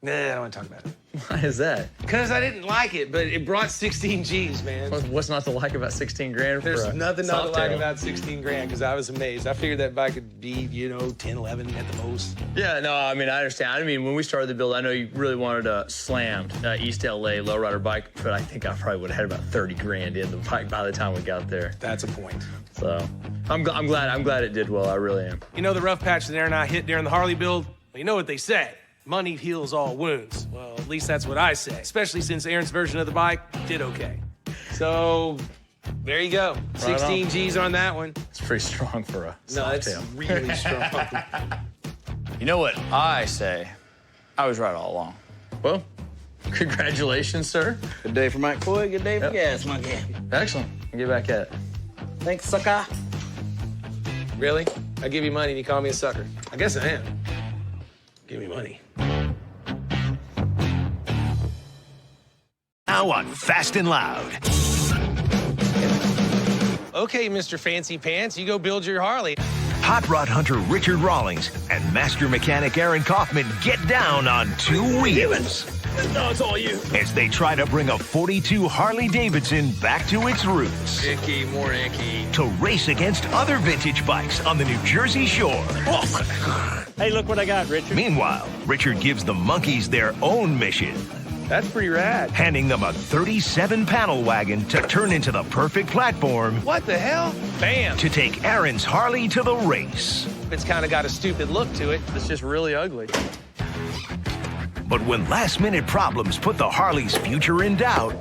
Nah, I don't want to talk about it. Why is that? Because I didn't like it, but it brought 16 G's, man. What's not to like about 16 grand for There's a nothing not to like Softail? about 16 grand, because I was amazed. I figured that bike could be, 10, 11 at the most. Yeah, no, I mean, I understand. I mean, when we started the build, I know you really wanted a slammed East LA lowrider bike, but I think I probably would have had about 30 grand in the bike by the time we got there. That's a point. So I'm glad it did well. I really am. You know the rough patch that Aaron and I hit during the Harley build? Well, you know what they say. Money heals all wounds. Well, at least that's what I say, especially since Aaron's version of the bike did okay. So, there you go. Right 16 on. G's on that one. It's pretty strong for a No, it's Softail. really strong. You know what I say? I was right all along. Well, congratulations, sir. Good day for Mike Coy, good day for Yep. Gas Monkey. Excellent. I'll get back at it. Thanks, sucker. Really? I give you money and you call me a sucker. I guess I am. Give me money. Now on Fast and Loud. Okay, Mr. Fancy Pants, you go build your Harley. Hot rod hunter Richard Rawlings and master mechanic Aaron Kaufman get down on 2 wheels. No, it's all you. As they try to bring a 42 Harley-Davidson back to its roots. Icky, more icky. To race against other vintage bikes on the New Jersey shore. Hey, look what I got, Richard. Meanwhile, Richard gives the monkeys their own mission. That's pretty rad. Handing them a 37 panel wagon to turn into the perfect platform. What the hell? Bam! To take Aaron's Harley to the race. It's kind of got a stupid look to it. It's just really ugly. But when last-minute problems put the Harley's future in doubt,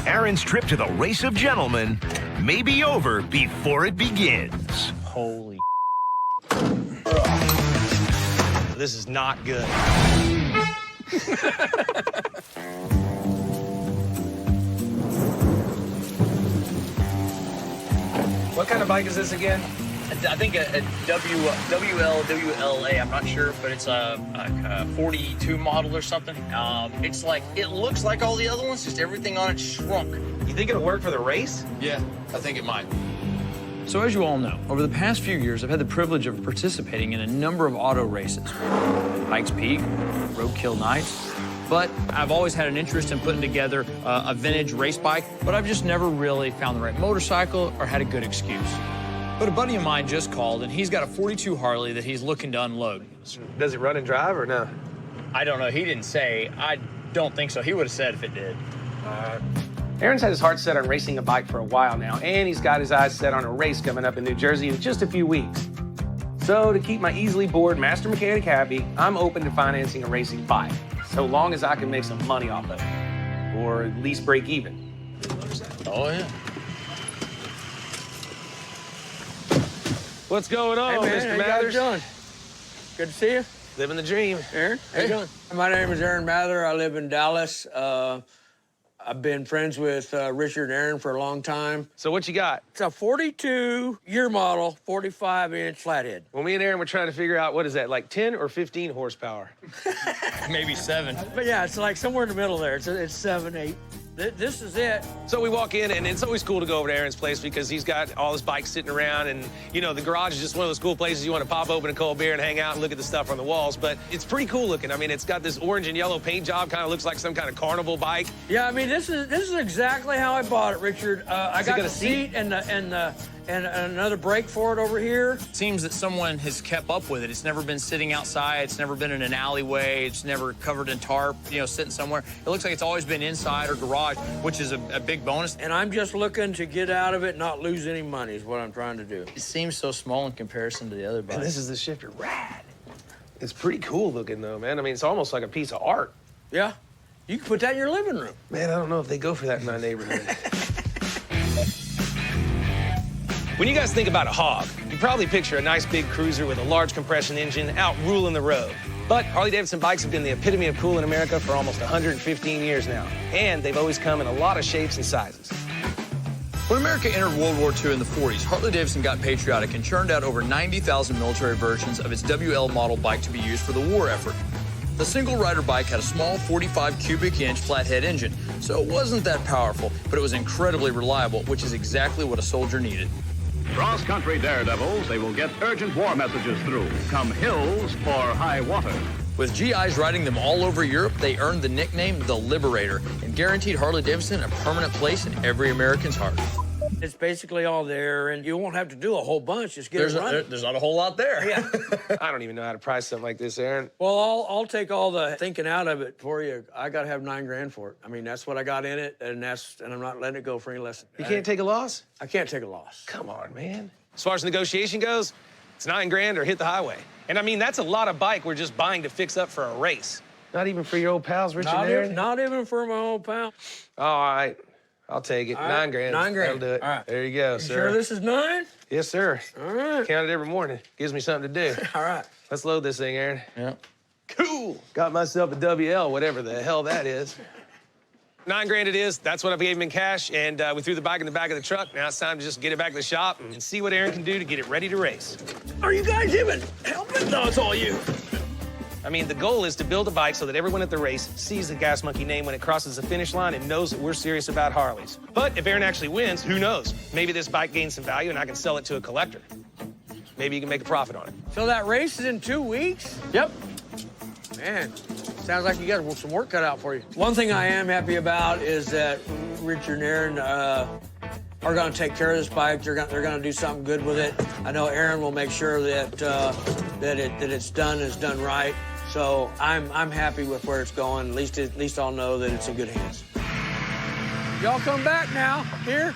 Aaron's trip to the race of gentlemen may be over before it begins. Holy. This is not good. What kind of bike is this again? I think a WLA, I'm not sure, but it's a 42 model or something. It's like, it looks like all the other ones, just everything on it shrunk. You think it'll work for the race? Yeah, I think it might. So as you all know, over the past few years, I've had the privilege of participating in a number of auto races. Pikes Peak, Roadkill Nights. But I've always had an interest in putting together a vintage race bike, but I've just never really found the right motorcycle or had a good excuse. But a buddy of mine just called, and he's got a 42 Harley that he's looking to unload. Does it run and drive or no? I don't know, he didn't say. I don't think so. He would have said if it did. Aaron's had his heart set on racing a bike for a while now, and he's got his eyes set on a race coming up in New Jersey in just a few weeks. So to keep my easily bored master mechanic happy, I'm open to financing a racing bike, so long as I can make some money off of it, or at least break even. Oh, yeah. What's going on, Hey, man, Mr. how you Mathers? guys doing? Good to see you. Living the dream. Aaron, how you doing? My name is Aaron Mather. I live in Dallas. I've been friends with Richard and Aaron for a long time. So what you got? It's a 42-year model, 45-inch flathead. Well, me and Aaron were trying to figure out, what is that, like 10 or 15 horsepower? Maybe 7. But yeah, it's like somewhere in the middle there. It's 7, 8. This is it. So we walk in, and it's always cool to go over to Aaron's place because he's got all his bikes sitting around, and, you know, the garage is just one of those cool places you want to pop open a cold beer and hang out and look at the stuff on the walls. But it's pretty cool looking. I mean, it's got this orange and yellow paint job, kind of looks like some kind of carnival bike. Yeah, I mean, this is exactly how I bought it, Richard. I got the seat and another brake for it over here. Seems that someone has kept up with it. It's never been sitting outside. It's never been in an alleyway. It's never covered in tarp, you know, sitting somewhere. It looks like it's always been inside or garage, which is a big bonus. And I'm just looking to get out of it, not lose any money is what I'm trying to do. It seems so small in comparison to the other bikes. And this is the shifter. Rad. It's pretty cool looking, though, man. I mean, it's almost like a piece of art. Yeah. You can put that in your living room. Man, I don't know if they go for that in my neighborhood. When you guys think about a hog, you probably picture a nice big cruiser with a large compression engine out ruling the road. But Harley-Davidson bikes have been the epitome of cool in America for almost 115 years now. And they've always come in a lot of shapes and sizes. When America entered World War II in the 40s, Harley-Davidson got patriotic and churned out over 90,000 military versions of its WL model bike to be used for the war effort. The single-rider bike had a small 45 cubic inch flathead engine, so it wasn't that powerful, but it was incredibly reliable, which is exactly what a soldier needed. Cross-country daredevils, they will get urgent war messages through. Come hills for high water. With GIs riding them all over Europe, they earned the nickname the Liberator and guaranteed Harley-Davidson a permanent place in every American's heart. It's basically all there, and you won't have to do a whole bunch. Just get it running. There's not a whole lot there. Yeah. I don't even know how to price something like this, Aaron. Well, I'll take all the thinking out of it for you. I got to have $9 grand for it. I mean, that's what I got in it, and I'm not letting it go for any less. You can't take a loss? I can't take a loss. Come on, man. As far as negotiation goes, it's $9 grand or hit the highway. And I mean, that's a lot of bike we're just buying to fix up for a race. Not even for your old pals, Richard and Aaron? Not even for my old pal. All right. I'll take it. All right. $9 grand. $9 grand. That'll do it. All right. There you go, You sir. sure this is 9? Yes, sir. All right. Count it every morning. Gives me something to do. All right. Let's load this thing, Aaron. Yeah. Cool. Got myself a WL, whatever the hell that is. $9 grand it is. That's what I gave him in cash, and we threw the bike in the back of the truck. Now it's time to just get it back to the shop and see what Aaron can do to get it ready to race. Are you guys even helping? No, it's all you. I mean, the goal is to build a bike so that everyone at the race sees the Gas Monkey name when it crosses the finish line and knows that we're serious about Harleys. But if Aaron actually wins, who knows? Maybe this bike gains some value and I can sell it to a collector. Maybe you can make a profit on it. So that race is in 2 weeks? Yep. Man, sounds like you got some work cut out for you. One thing I am happy about is that Richard and Aaron are going to take care of this bike. They're going to do something good with it. I know Aaron will make sure that that it's done right. So I'm happy with where it's going. At least I'll know that it's in good hands. Y'all come back now. Here.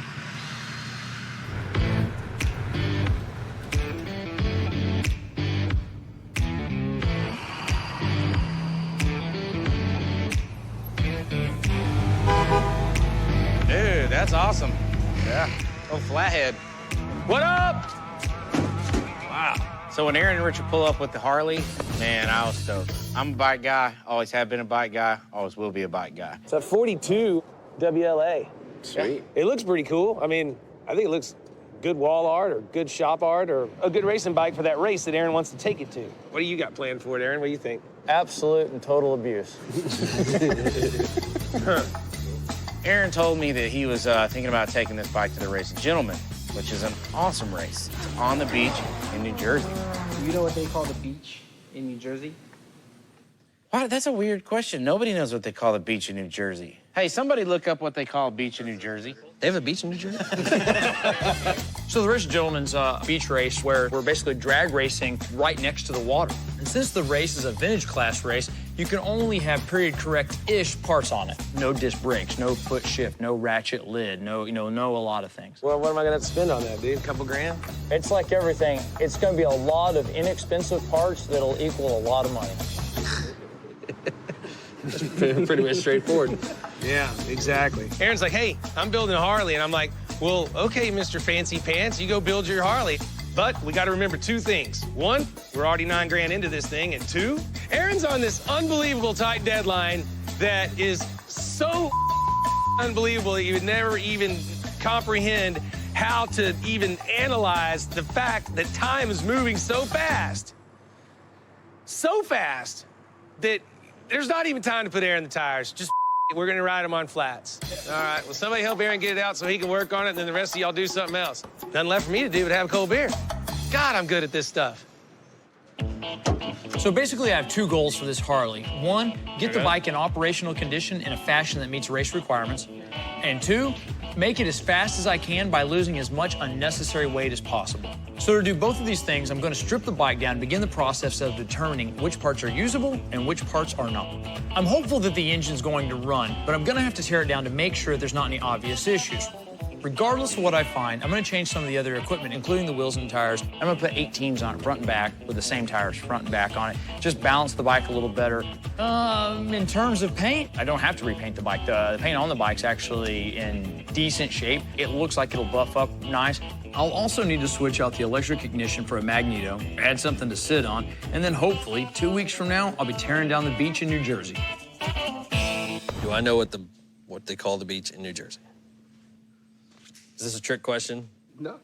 Dude, that's awesome. Yeah. Oh, flathead. What up? Wow. So when Aaron and Richard pull up with the Harley, man, I was stoked. I'm a bike guy, always have been a bike guy, always will be a bike guy. It's a 42 WLA. Sweet. Yeah. It looks pretty cool. I mean, I think it looks good wall art or good shop art or a good racing bike for that race that Aaron wants to take it to. What do you got planned for it, Aaron? What do you think? Absolute and total abuse. Aaron told me that he was thinking about taking this bike to the Race of Gentlemen, which is an awesome race. It's on the beach in New Jersey. Do you know what they call the beach in New Jersey? Wow, that's a weird question. Nobody knows what they call the beach in New Jersey. Hey, somebody look up what they call a beach in New Jersey. They have a beach in New Jersey? So the Race of Gentlemen's beach race where we're basically drag racing right next to the water. And since the race is a vintage class race, you can only have period correct-ish parts on it. No disc brakes, no foot shift, no ratchet lid, no, no a lot of things. Well, what am I gonna have to spend on that, dude? A couple grand? It's like everything. It's going to be a lot of inexpensive parts that'll equal a lot of money. That's pretty much straightforward. Yeah, exactly. Aaron's like, hey, I'm building a Harley. And I'm like, well, okay, Mr. Fancy Pants, you go build your Harley. But we got to remember two things. One, we're already 9 grand into this thing. And two, Aaron's on this unbelievable tight deadline that is so unbelievable that you would never even comprehend how to even analyze the fact that time is moving so fast. So fast that there's not even time to put air in the tires. Just we're gonna ride them on flats. All right, well, somebody help Aaron get it out so he can work on it, and then the rest of y'all do something else. Nothing left for me to do but have a cold beer. God, I'm good at this stuff. So basically, I have 2 goals for this Harley. 1, get the bike in operational condition in a fashion that meets race requirements. And 2, make it as fast as I can by losing as much unnecessary weight as possible. So to do both of these things, I'm going to strip the bike down and begin the process of determining which parts are usable and which parts are not. I'm hopeful that the engine's going to run, but I'm going to have to tear it down to make sure there's not any obvious issues. Regardless of what I find, I'm going to change some of the other equipment, including the wheels and tires. I'm going to put 18s on it, front and back, with the same tires front and back on it. Just balance the bike a little better. In terms of paint, I don't have to repaint the bike. The paint on the bike's actually in decent shape. It looks like it'll buff up nice. I'll also need to switch out the electric ignition for a magneto, add something to sit on, and then hopefully 2 weeks from now, I'll be tearing down the beach in New Jersey. Do I know what they call the beach in New Jersey? Is this a trick question? No.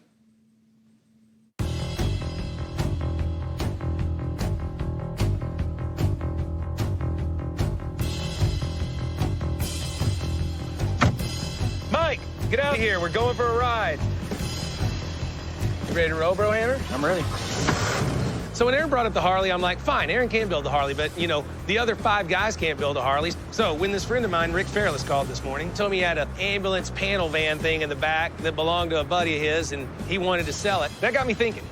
Mike, get out of here. We're going for a ride. You ready to roll, bro hammer? I'm ready. So when Aaron brought up the Harley, I'm like, fine, Aaron can build the Harley, but, you know, the other 5 guys can't build a Harley. So when this friend of mine, Rick Fairless, called this morning, told me he had an ambulance panel van thing in the back that belonged to a buddy of his, and he wanted to sell it. That got me thinking,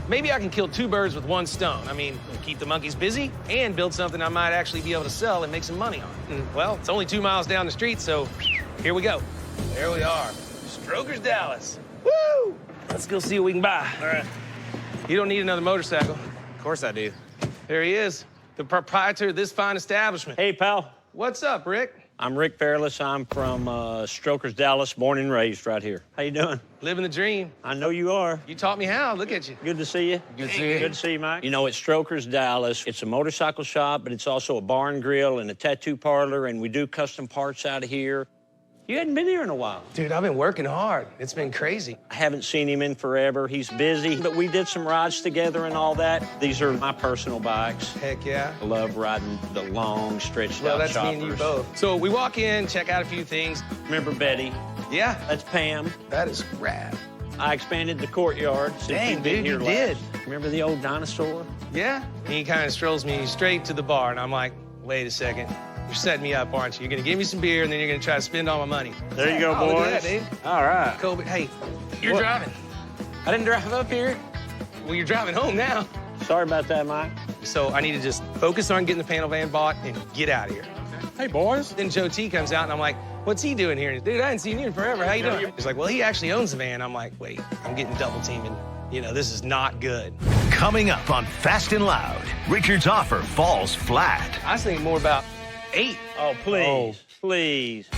maybe I can kill 2 birds with 1 stone. I mean, keep the monkeys busy and build something I might actually be able to sell and make some money on. And, well, it's only 2 miles down the street, so here we go. There we are. Strokers Dallas. Woo! Let's go see what we can buy. All right. You don't need another motorcycle. Of course I do. There he is, the proprietor of this fine establishment. Hey, pal. What's up, Rick? I'm Rick Fairless. I'm from Strokers Dallas, born and raised right here. How you doing? Living the dream. I know you are. You taught me how. Look at you. Good to see you. Good to see you. Good to see you, Mike. You know, it's Strokers Dallas. It's a motorcycle shop, but it's also a bar and grill and a tattoo parlor, and we do custom parts out of here. You hadn't been here in a while. Dude, I've been working hard. It's been crazy. I haven't seen him in forever. He's busy, but we did some rides together and all that. These are my personal bikes. Heck yeah. I love riding the long, stretched Well, out that's choppers. me and you both. So we walk in, check out a few things. Remember Betty? Yeah. That's Pam. That is rad. I expanded the courtyard since Dang, you've been dude, here you last. did. Remember the old dinosaur? Yeah. He kind of strolls me straight to the bar, and I'm like, wait a second. You're setting me up, aren't you? You're gonna give me some beer, and then you're gonna try to spend all my money. There you go, Oh, look boys. at that, dude. All right. Cool. Hey, you're What? driving. I didn't drive up here. Well, you're driving home now. Sorry about that, Mike. So I need to just focus on getting the panel van bought and get out of here. Hey, boys. Then Joe T comes out, and I'm like, what's he doing here? Dude, I hadn't seen you in forever. How you doing? He's like, well, he actually owns the van. I'm like, wait, I'm getting double teaming. You know, this is not good. Coming up on Fast and Loud, Richard's offer falls flat. I was thinking more about 8. Oh, please, please.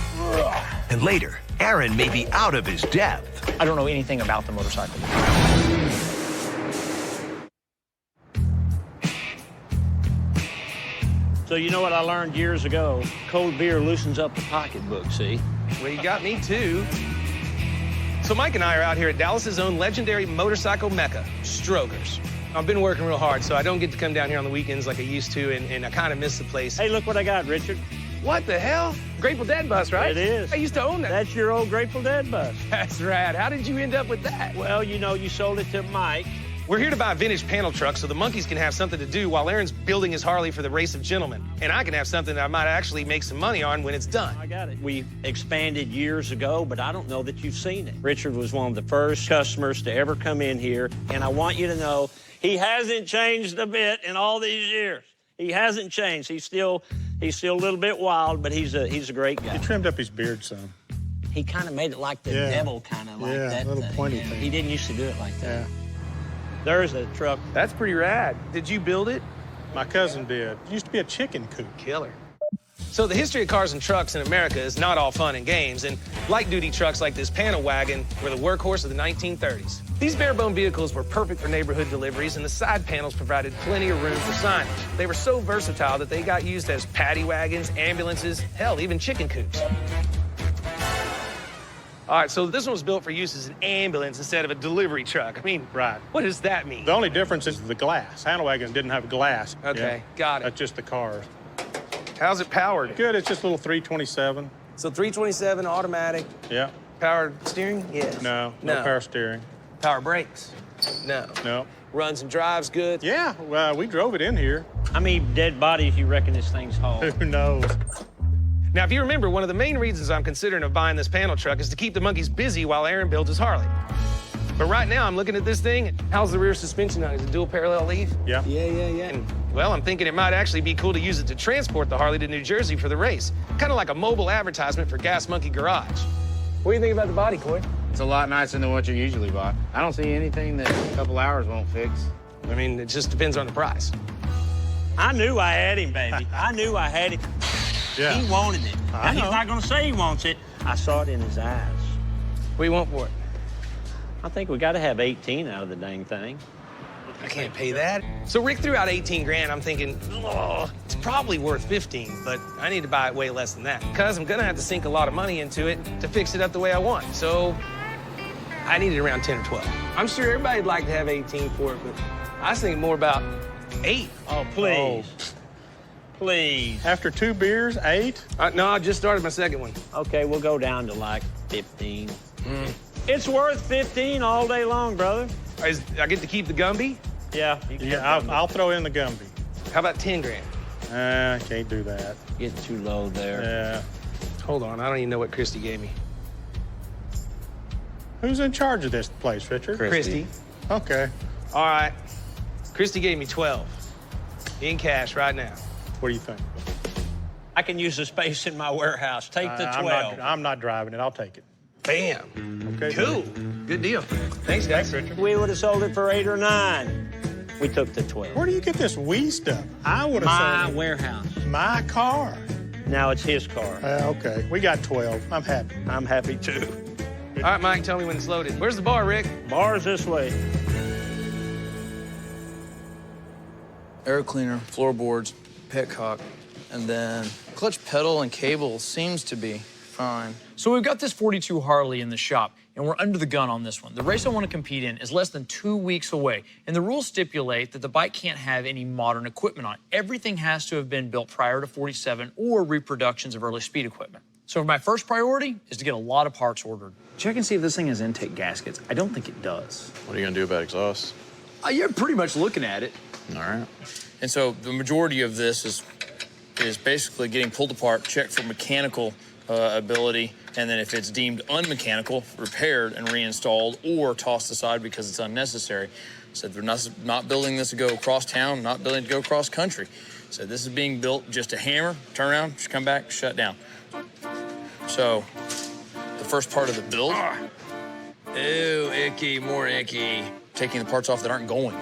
And later, Aaron may be out of his depth. I don't know anything about the motorcycle. So you know what I learned years ago? Cold beer loosens up the pocketbook, see? Well, you got me too. So Mike and I are out here at Dallas's own legendary motorcycle mecca, Strokers. I've been working real hard, so I don't get to come down here on the weekends like I used to, and I kind of miss the place. Hey, look what I got, Richard. What the hell? Grateful Dead bus, right? It is. I used to own that. That's your old Grateful Dead bus. That's rad. How did you end up with that? Well, you know, you sold it to Mike. We're here to buy a vintage panel truck so the monkeys can have something to do while Aaron's building his Harley for the race of gentlemen. And I can have something that I might actually make some money on when it's done. I got it. We expanded years ago, but I don't know that you've seen it. Richard was one of the first customers to ever come in here, and I want you to know he hasn't changed a bit in all these years. He hasn't changed. He's still a little bit wild, but he's a great guy. He trimmed up his beard some. He kind of made it like the devil, kind of like that. Yeah, a little pointy thing. He didn't used to do it like that. Yeah. There's a truck. That's pretty rad. Did you build it? My cousin did. It used to be a chicken coop. Killer. So the history of cars and trucks in America is not all fun and games, and light-duty trucks like this panel wagon were the workhorse of the 1930s. These bare-bone vehicles were perfect for neighborhood deliveries, and the side panels provided plenty of room for signage. They were so versatile that they got used as paddy wagons, ambulances, hell, even chicken coops. All right, so this one was built for use as an ambulance instead of a delivery truck. I mean, right. What does that mean? The only difference is the glass. Panel wagon didn't have glass. Okay, got it. That's just the cars. How's it powered? Good, it's just a little 327. So 327 automatic. Yeah. Powered steering? Yes. No power steering. Power brakes? No. No. Runs and drives good? Yeah, well, we drove it in here. How many dead bodies you reckon this thing's hauled? Who knows? Now, if you remember, one of the main reasons I'm considering of buying this panel truck is to keep the monkeys busy while Aaron builds his Harley. But right now, I'm looking at this thing. How's the rear suspension on it? Is it dual parallel leaf? Yeah. And, well, I'm thinking it might actually be cool to use it to transport the Harley to New Jersey for the race. Kind of like a mobile advertisement for Gas Monkey Garage. What do you think about the body, Coy? It's a lot nicer than what you usually buy. I don't see anything that a couple hours won't fix. I mean, it just depends on the price. I knew I had him, baby. I knew I had him. Yeah. He wanted it. I know. He's not going to say he wants it. I saw it in his eyes. What do you want for it? I think we got to have 18 out of the dang thing. I can't pay that. So Rick threw out 18 grand. I'm thinking, oh, it's probably worth 15, but I need to buy it way less than that because I'm gonna have to sink a lot of money into it to fix it up the way I want. So I needed around 10 or 12. I'm sure everybody'd like to have 18 for it, but I was thinking more about 8. Oh, please. Please. After 2 beers, 8? No, I just started my second one. Okay, we'll go down to like 15. It's worth 15 all day long, brother. I get to keep the Gumby? Yeah. I'll throw in the Gumby. How about 10 grand? I can't do that. Getting too low there. Yeah. Hold on, I don't even know what Christy gave me. Who's in charge of this place, Richard? Christy. Okay. All right. Christy gave me 12 in cash right now. What do you think? I can use the space in my warehouse. Take the 12. I'm not driving it. I'll take it. Bam. Okay. Cool. Good deal. Thanks, guys. Richard. We would have sold it for 8 or 9. We took the 12. Where do you get this wee stuff? I would have My sold it. warehouse. My car. Now it's his car. Okay. We got 12. I'm happy. I'm happy too. All right, Mike, tell me when it's loaded. Where's the bar, Rick? Bar's this way. Air cleaner, floorboards, petcock, and then clutch pedal and cable seems to be fine. So we've got this 42 Harley in the shop, and we're under the gun on this one. The race I want to compete in is less than 2 weeks away, and the rules stipulate that the bike can't have any modern equipment on it. Everything has to have been built prior to 47 or reproductions of early speed equipment. So my first priority is to get a lot of parts ordered. Check and see if this thing has intake gaskets. I don't think it does. What are you gonna do about exhaust? You're pretty much looking at it. All right. And so the majority of this is basically getting pulled apart, checked for mechanical ability, and then if it's deemed unmechanical, repaired and reinstalled or tossed aside because it's unnecessary. So they're not building this to go across town, not building it to go across country. So this is being built just to hammer, turn around, just come back, shut down. So the first part of the build, ew, icky, more icky. Taking the parts off that aren't going.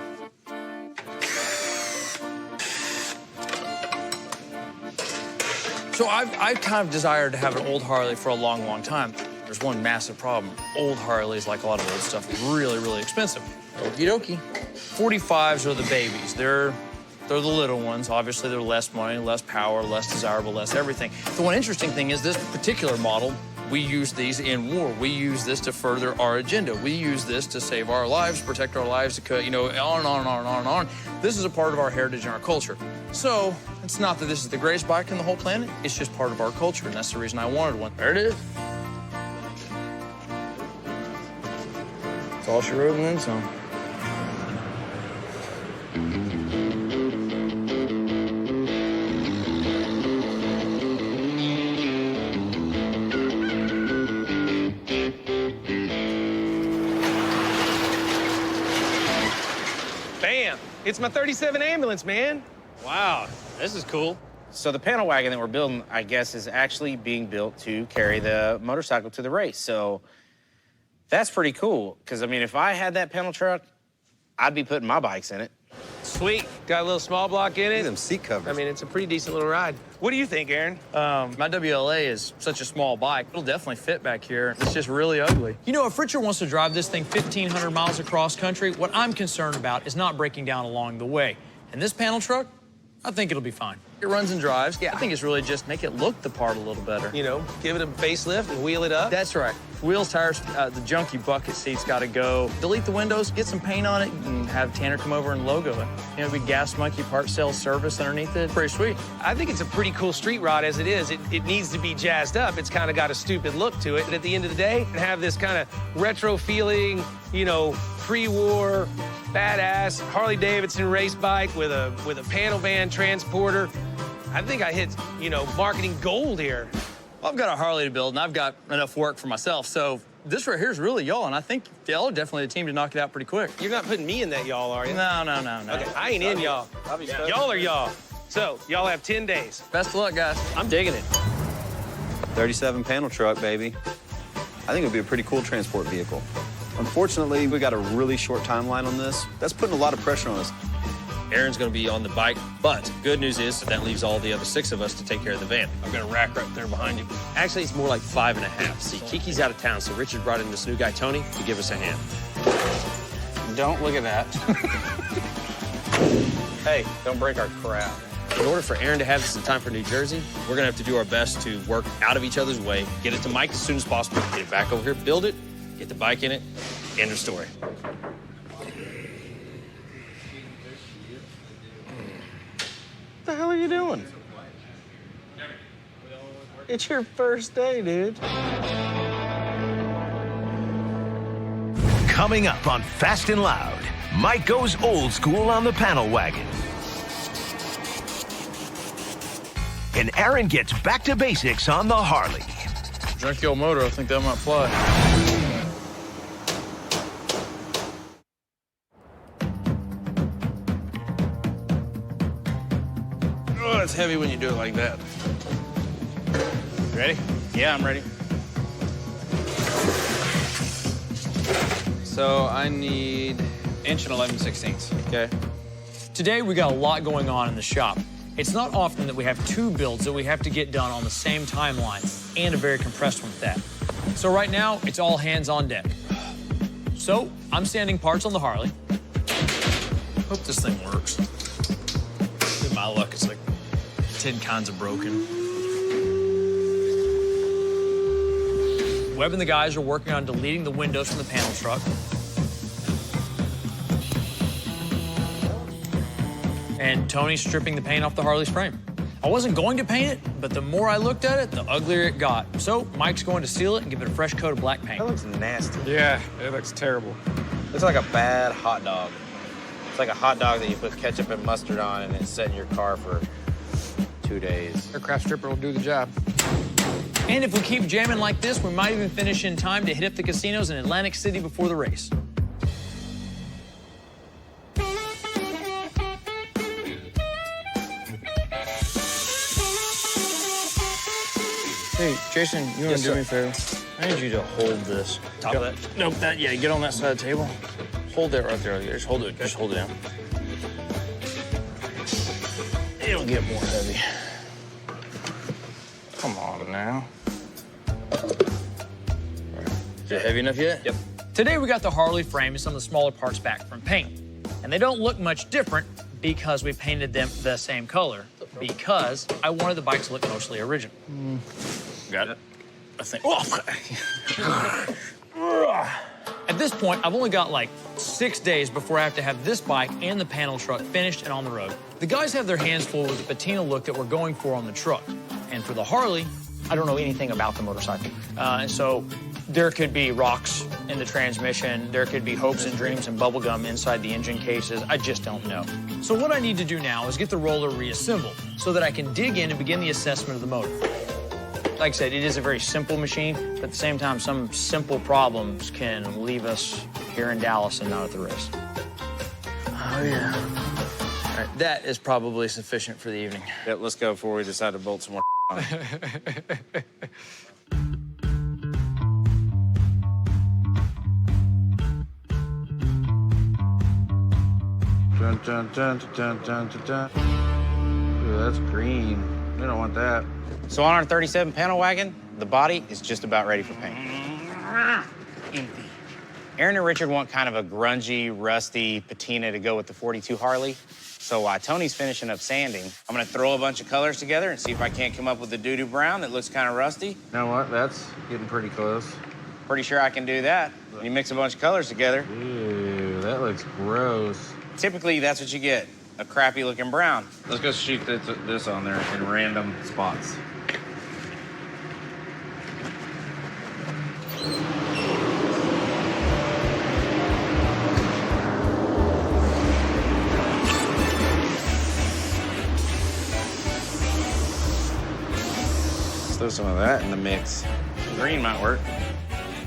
So I've kind of desired to have an old Harley for a long, long time. There's one massive problem. Old Harleys, like a lot of old stuff, is really, really expensive. Okie dokie. 45s are the babies. They're the little ones. Obviously, they're less money, less power, less desirable, less everything. The one interesting thing is this particular model, we use these in war. We use this to further our agenda. We use this to save our lives, protect our lives, you know, on and on and on and on and on. This is a part of our heritage and our culture. So it's not that this is the greatest bike in the whole planet. It's just part of our culture, and that's the reason I wanted one. There it is. It's all she wrote and then some. Bam! It's my 37 ambulance, man. Wow. This is cool. So the panel wagon that we're building, I guess, is actually being built to carry the motorcycle to the race. So that's pretty cool, because, I mean, if I had that panel truck, I'd be putting my bikes in it. Sweet. Got a little small block in it. Look at them seat covers. I mean, it's a pretty decent little ride. What do you think, Aaron? My WLA is such a small bike. It'll definitely fit back here. It's just really ugly. You know, if Richard wants to drive this thing 1,500 miles across country, what I'm concerned about is not breaking down along the way. And this panel truck, I think it'll be fine. It runs and drives. Yeah. I think it's really just make it look the part a little better. You know, give it a facelift and wheel it up. That's right. Wheels, tires, the junky bucket seat's got to go. Delete the windows, get some paint on it, and have Tanner come over and logo it. You know, big Gas Monkey part sales service underneath it. Pretty sweet. I think it's a pretty cool street rod as it is. It needs to be jazzed up. It's kind of got a stupid look to it. But at the end of the day, and have this kind of retro feeling, you know, pre-war, badass Harley-Davidson race bike with a panel van transporter. I think I hit, you know, marketing gold here. Well, I've got a Harley to build, and I've got enough work for myself, so this right here is really y'all, and I think y'all are definitely the team to knock it out pretty quick. You're not putting me in that y'all, are you? No. Okay, I ain't in y'all. Y'all are y'all. So, y'all have 10 days. Best of luck, guys. I'm digging it. 37 panel truck, baby. I think it would be a pretty cool transport vehicle. Unfortunately, we got a really short timeline on this. That's putting a lot of pressure on us. Aaron's going to be on the bike, but good news is that leaves all the other 6 of us to take care of the van. I've got a rack right there behind you. Actually, it's more like 5.5. See, Kiki's out of town, so Richard brought in this new guy, Tony, to give us a hand. Don't look at that. Hey, don't break our crap. In order for Aaron to have this in time for New Jersey, we're going to have to do our best to work out of each other's way, get it to Mike as soon as possible, get it back over here, build it, get the bike in it, end of story. What the hell are you doing? It's your first day, dude. Coming up on Fast and Loud, Mike goes old school on the panel wagon. And Aaron gets back to basics on the Harley. Junky old motor, I think that might fly. Oh, it's heavy when you do it like that. Ready? Yeah, I'm ready. So I need 1 11/16. Okay. Today, we got a lot going on in the shop. It's not often that we have 2 builds that we have to get done on the same timeline, and a very compressed one at that. So right now, it's all hands on deck. So I'm sanding parts on the Harley. Hope this thing works. With my luck, it's like 10 kinds of broken. Webb and the guys are working on deleting the windows from the panel truck. And Tony's stripping the paint off the Harley's frame. I wasn't going to paint it, but the more I looked at it, the uglier it got. So Mike's going to seal it and give it a fresh coat of black paint. That looks nasty. Yeah, it looks terrible. It's like a bad hot dog. It's like a hot dog that you put ketchup and mustard on and it's set in your car for 2 days. Aircraft stripper will do the job. And if we keep jamming like this, we might even finish in time to hit up the casinos in Atlantic City before the race. Hey, Jason, you want to do me a favor? I need you to hold this. Top of that? Nope, yeah, get on that side of the table. Hold that right there. Just hold it. Okay. Just hold it down. It'll get more heavy. Come on now. Is it heavy enough yet? Yep. Today we got the Harley frame and some of the smaller parts back from paint. And they don't look much different because we painted them the same color, because I wanted the bike to look mostly original. Got it. I think. At this point, I've only got like 6 days before I have to have this bike and the panel truck finished and on the road. The guys have their hands full with the patina look that we're going for on the truck. And for the Harley, I don't know anything about the motorcycle. And so there could be rocks in the transmission. There could be hopes and dreams and bubblegum inside the engine cases. I just don't know. So what I need to do now is get the roller reassembled so that I can dig in and begin the assessment of the motor. Like I said, it is a very simple machine, but at the same time, some simple problems can leave us here in Dallas and not at the race. Oh, yeah. All right, that is probably sufficient for the evening. Yep, let's go before we decide to bolt some more on. Dun, dun, dun, dun, dun, dun, dun. Ooh, that's green. We don't want that. So on our 37 panel wagon, the body is just about ready for paint. Empty. Aaron and Richard want kind of a grungy, rusty patina to go with the 42 Harley. So while Tony's finishing up sanding, I'm gonna throw a bunch of colors together and see if I can't come up with a doo-doo brown that looks kind of rusty. You know what? That's getting pretty close. Pretty sure I can do that. You mix a bunch of colors together. Ew, that looks gross. Typically, that's what you get, a crappy-looking brown. Let's go shoot this on there in random spots. Let's throw some of that in the mix. Green might work.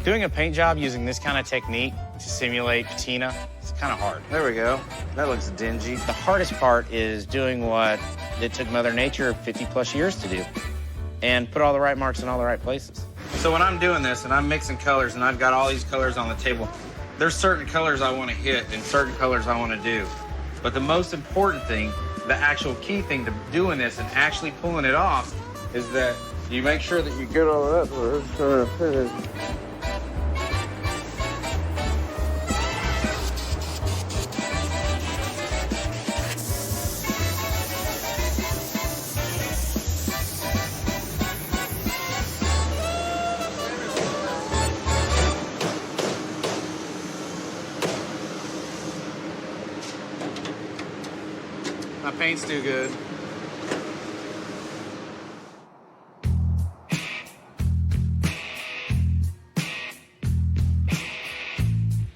Doing a paint job using this kind of technique to simulate patina, it's kind of hard. There we go. That looks dingy. The hardest part is doing what it took Mother Nature 50+ years to do and put all the right marks in all the right places. So when I'm doing this and I'm mixing colors and I've got all these colors on the table, there's certain colors I want to hit and certain colors I want to do. But the most important thing, the actual key thing to doing this and actually pulling it off is that you make sure that you get all that where it's going to finish. My paint's too good.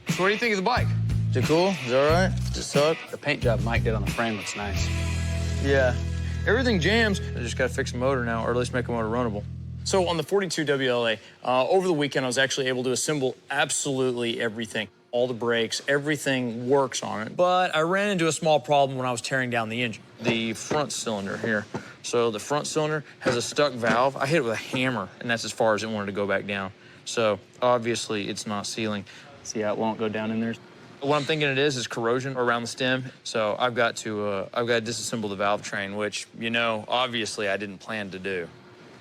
So what do you think of the bike? Is it cool? Is it all right? Does it suck? The paint job Mike did on the frame looks nice. Yeah, everything jams. I just gotta fix the motor now, or at least make the motor runnable. So on the 42 WLA, over the weekend, I was actually able to assemble absolutely everything. All the brakes, everything works on it. But I ran into a small problem when I was tearing down the engine. The front cylinder here. So the front cylinder has a stuck valve. I hit it with a hammer, and that's as far as it wanted to go back down. So obviously it's not sealing. See how it won't go down in there? What I'm thinking it is corrosion around the stem. So I've got to disassemble the valve train, which, you know, obviously I didn't plan to do.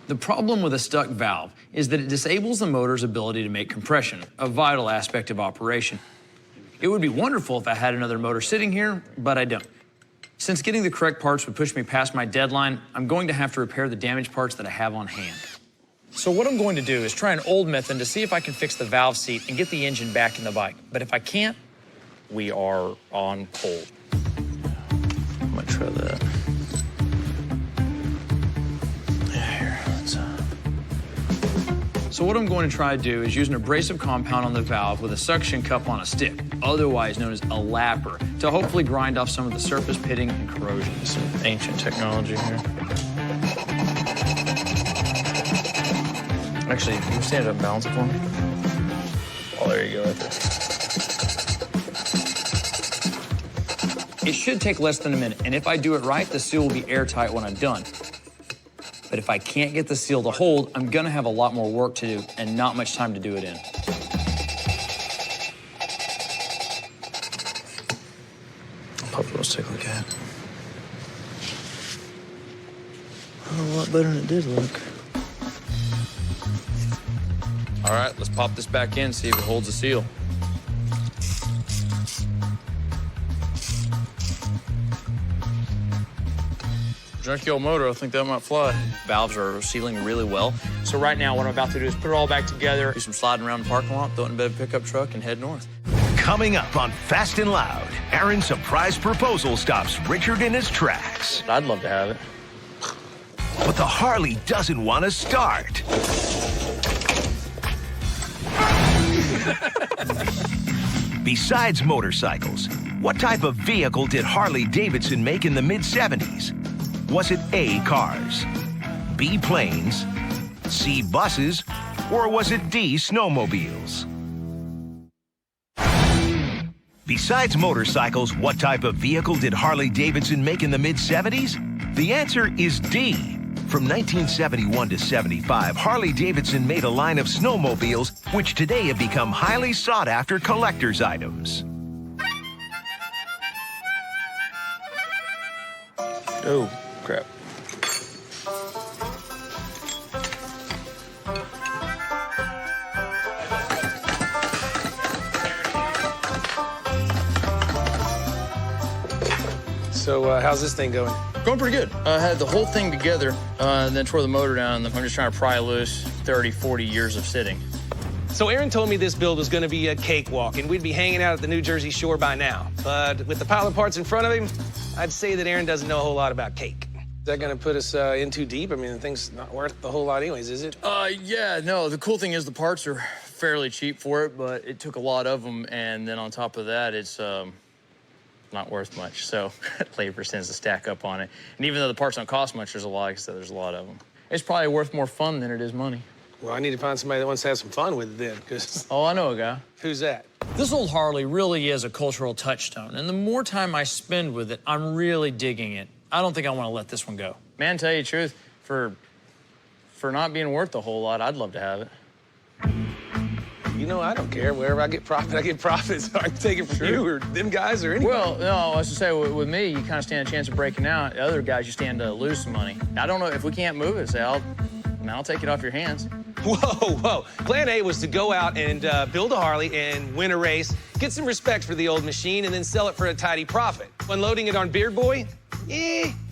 The problem with a stuck valve is that it disables the motor's ability to make compression, a vital aspect of operation. It would be wonderful if I had another motor sitting here, but I don't. Since getting the correct parts would push me past my deadline, I'm going to have to repair the damaged parts that I have on hand. So what I'm going to do is try an old method to see if I can fix the valve seat and get the engine back in the bike. But if I can't, we are on hold. I'm gonna try that. So what I'm going to try to do is use an abrasive compound on the valve with a suction cup on a stick, otherwise known as a lapper, to hopefully grind off some of the surface pitting and corrosion. Some ancient technology here. Actually, can you stand it up and balance it for me? Oh, there you go, right there. It should take less than a minute, and if I do it right, the seal will be airtight when I'm done. But if I can't get the seal to hold, I'm gonna have a lot more work to do and not much time to do it in. Puppy, let's take a look at it. Oh, a lot better than it did look. All right, let's pop this back in, see if it holds the seal. Junky old motor, I think that might fly. Valves are sealing really well. So right now, what I'm about to do is put it all back together, do some sliding around the parking lot, throw it in bed, pickup truck, and head north. Coming up on Fast and Loud, Aaron's surprise proposal stops Richard in his tracks. I'd love to have it. But the Harley doesn't want to start. Besides motorcycles, what type of vehicle did Harley-Davidson make in the mid-70s? Was it A, cars, B, planes, C, buses, or was it D, snowmobiles? Besides motorcycles, what type of vehicle did Harley-Davidson make in the mid-70s? The answer is D. From 1971 to 75, Harley-Davidson made a line of snowmobiles, which today have become highly sought-after collector's items. Oh, crap. So how's this thing going? Going pretty good. I had the whole thing together, and then tore the motor down. I'm just trying to pry loose 30, 40 years of sitting. So Aaron told me this build was going to be a cakewalk, and we'd be hanging out at the New Jersey shore by now. But with the pile of parts in front of him, I'd say that Aaron doesn't know a whole lot about cake. Is that going to put us in too deep? I mean, the thing's not worth a whole lot anyways, is it? Yeah, no, the cool thing is the parts are fairly cheap for it, but it took a lot of them, and then on top of that, it's not worth much, so labor tends to stack up on it. And even though the parts don't cost much, there's a lot, like I said, there's a lot of them. It's probably worth more fun than it is money. Well, I need to find somebody that wants to have some fun with it then, because... Oh, I know a guy. Who's that? This old Harley really is a cultural touchstone, and the more time I spend with it, I'm really digging it. I don't think I want to let this one go. Man, tell you the truth, for not being worth a whole lot, I'd love to have it. You know, I don't care. Wherever I get profit, I get profit. So I can take it from you or them guys or anybody. Well, no, I was to say, with me, you kind of stand a chance of breaking out. The other guys, you stand to lose some money. I don't know if we can't move it, say, I'll take it off your hands. Whoa, whoa. Plan A was to go out and build a Harley and win a race, get some respect for the old machine, and then sell it for a tidy profit. Unloading it on Beard Boy?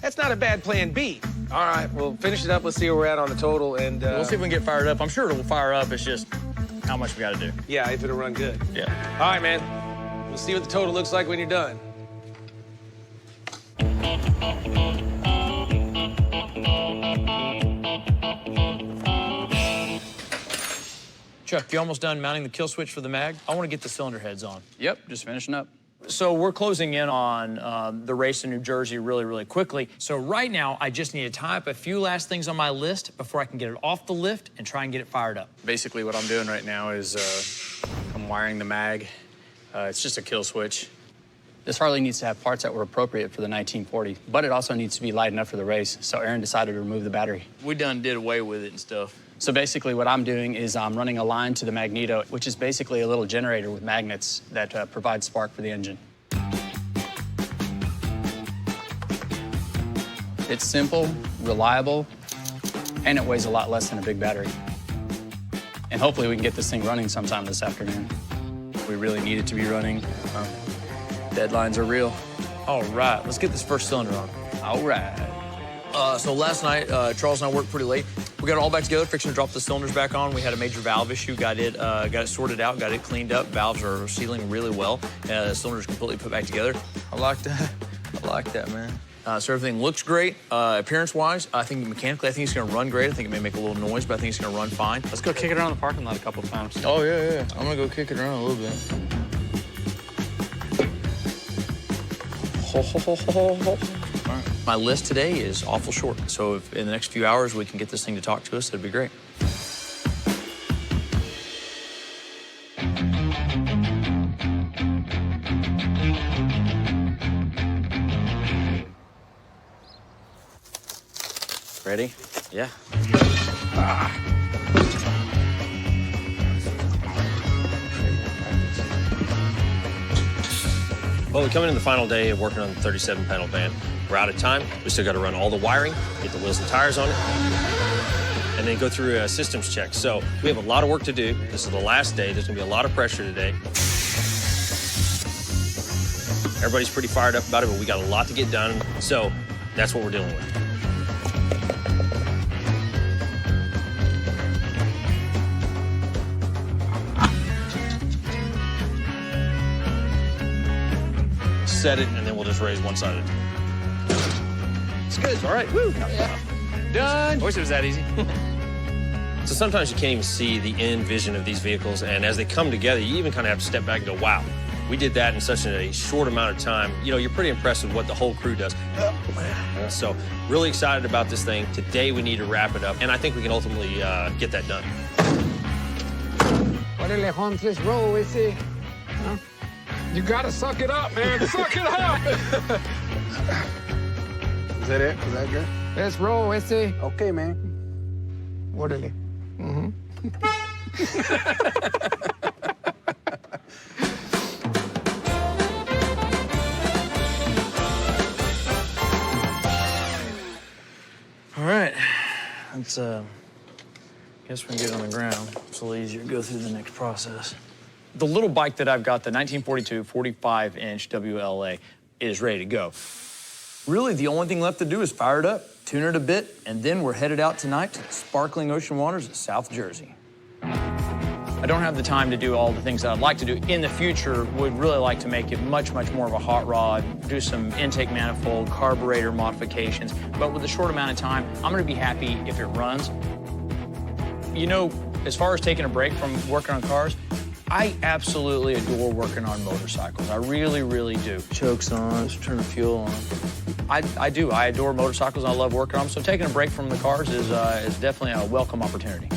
That's not a bad plan B. All right, we'll finish it up. Let's see where we're at on the total, and... We'll see if we can get fired up. I'm sure it'll fire up. It's just how much we got to do. Yeah, if it'll run good. Yeah. All right, man. We'll see what the total looks like when you're done. Chuck, you almost done mounting the kill switch for the mag? I want to get the cylinder heads on. Yep, just finishing up. So we're closing in on the race in New Jersey really, really quickly. So right now, I just need to tie up a few last things on my list before I can get it off the lift and try and get it fired up. Basically, what I'm doing right now is I'm wiring the mag. It's just a kill switch. This Harley needs to have parts that were appropriate for the 1940, but it also needs to be light enough for the race, so Aaron decided to remove the battery. We done did away with it and stuff. So basically what I'm doing is I'm running a line to the magneto, which is basically a little generator with magnets that provides spark for the engine. It's simple, reliable, and it weighs a lot less than a big battery. And hopefully we can get this thing running sometime this afternoon. We really need it to be running. Deadlines are real. All right, let's get this first cylinder on. All right. So last night, Charles and I worked pretty late. We got it all back together, fixing to drop the cylinders back on. We had a major valve issue, got it sorted out, got it cleaned up. Valves are sealing really well. The cylinder's completely put back together. I like that. I like that, man. So everything looks great. Appearance-wise, I think mechanically, I think it's gonna run great. I think it may make a little noise, but I think it's gonna run fine. Let's go kick it around the parking lot a couple of times. Oh, yeah. I'm gonna go kick it around a little bit. Ho, ho, ho, ho, ho. All right. My list today is awful short, so if in the next few hours we can get this thing to talk to us, that'd be great. Ready? Yeah. Well, we're coming in the final day of working on the 37 panel van. We're out of time. We still got to run all the wiring, get the wheels and tires on it, and then go through a systems check. So we have a lot of work to do. This is the last day. There's gonna be a lot of pressure today. Everybody's pretty fired up about it, but we got a lot to get done. So that's what we're dealing with. Set it, and then we'll just raise one side of it. It's good. It's all right. Woo. Yeah. Done. I wish it was that easy. So sometimes you can't even see the end vision of these vehicles, and as they come together, you even kind of have to step back and go, wow, we did that in such a short amount of time. You know, you're pretty impressed with what the whole crew does. So really excited about this thing. Today we need to wrap it up, and I think we can ultimately get that done. What a hauntless row, is it? Huh? You gotta suck it up, man. Suck it up. Is that it? Is that good? Let's roll, Issy. Okay, man. What is it? Mm-hmm. All right, let's, guess we can get on the ground. It's a little easier to go through the next process. The little bike that I've got, the 1942 45-inch WLA, is ready to go. Really, the only thing left to do is fire it up, tune it a bit, and then we're headed out tonight to the sparkling ocean waters of South Jersey. I don't have the time to do all the things that I'd like to do. In the future, would really like to make it much, much more of a hot rod, do some intake manifold, carburetor modifications, but with a short amount of time, I'm gonna be happy if it runs. You know, as far as taking a break from working on cars, I absolutely adore working on motorcycles. I really, really do. Chokes on, let's turn the fuel on. I do, I adore motorcycles, I love working on them, so taking a break from the cars is definitely a welcome opportunity.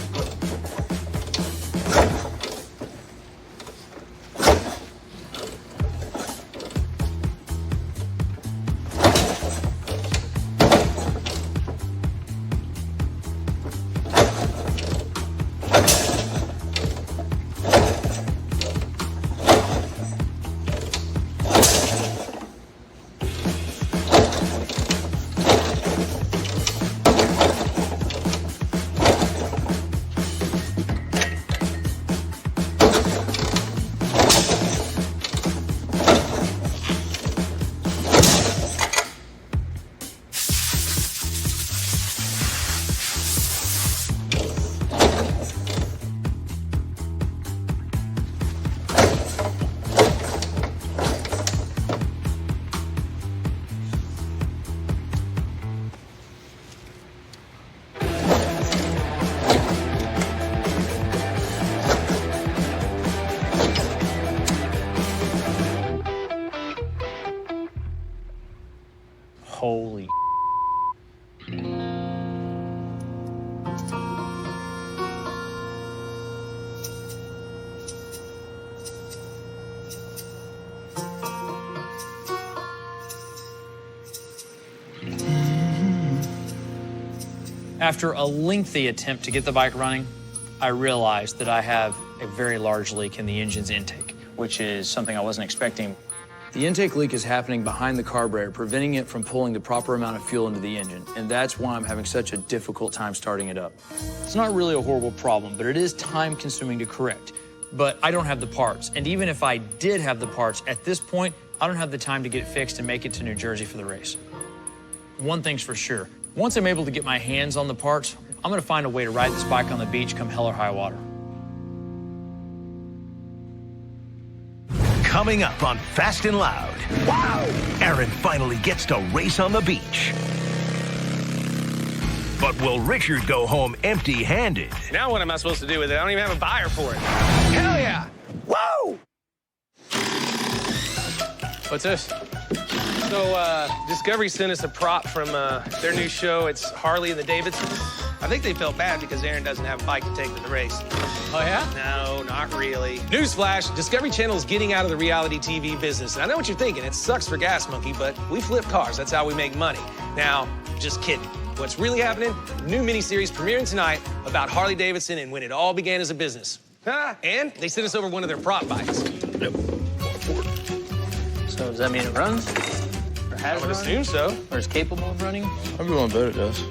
Holy. After a lengthy attempt to get the bike running, I realized that I have a very large leak in the engine's intake, which is something I wasn't expecting. The intake leak is happening behind the carburetor, preventing it from pulling the proper amount of fuel into the engine, and that's why I'm having such a difficult time starting it up. It's not really a horrible problem, but it is time-consuming to correct. But I don't have the parts, and even if I did have the parts, at this point, I don't have the time to get it fixed and make it to New Jersey for the race. One thing's for sure, once I'm able to get my hands on the parts, I'm gonna find a way to ride this bike on the beach come hell or high water. Coming up on Fast and Loud. Wow! Aaron finally gets to race on the beach. But will Richard go home empty-handed? Now what am I supposed to do with it? I don't even have a buyer for it. Hell yeah! Whoa! What's this? So, Discovery sent us a prop from their new show. It's Harley and the Davidsons. I think they felt bad because Aaron doesn't have a bike to take to the race. Oh, yeah? No, not really. Newsflash, Discovery Channel is getting out of the reality TV business. And I know what you're thinking. It sucks for Gas Monkey, but we flip cars. That's how we make money. Now, just kidding. What's really happening? New miniseries premiering tonight about Harley Davidson and when it all began as a business. And they sent us over one of their prop bikes. Yep. So does that mean it runs? Or has I would run? assume so. Or is capable of running? Everyone bet it does.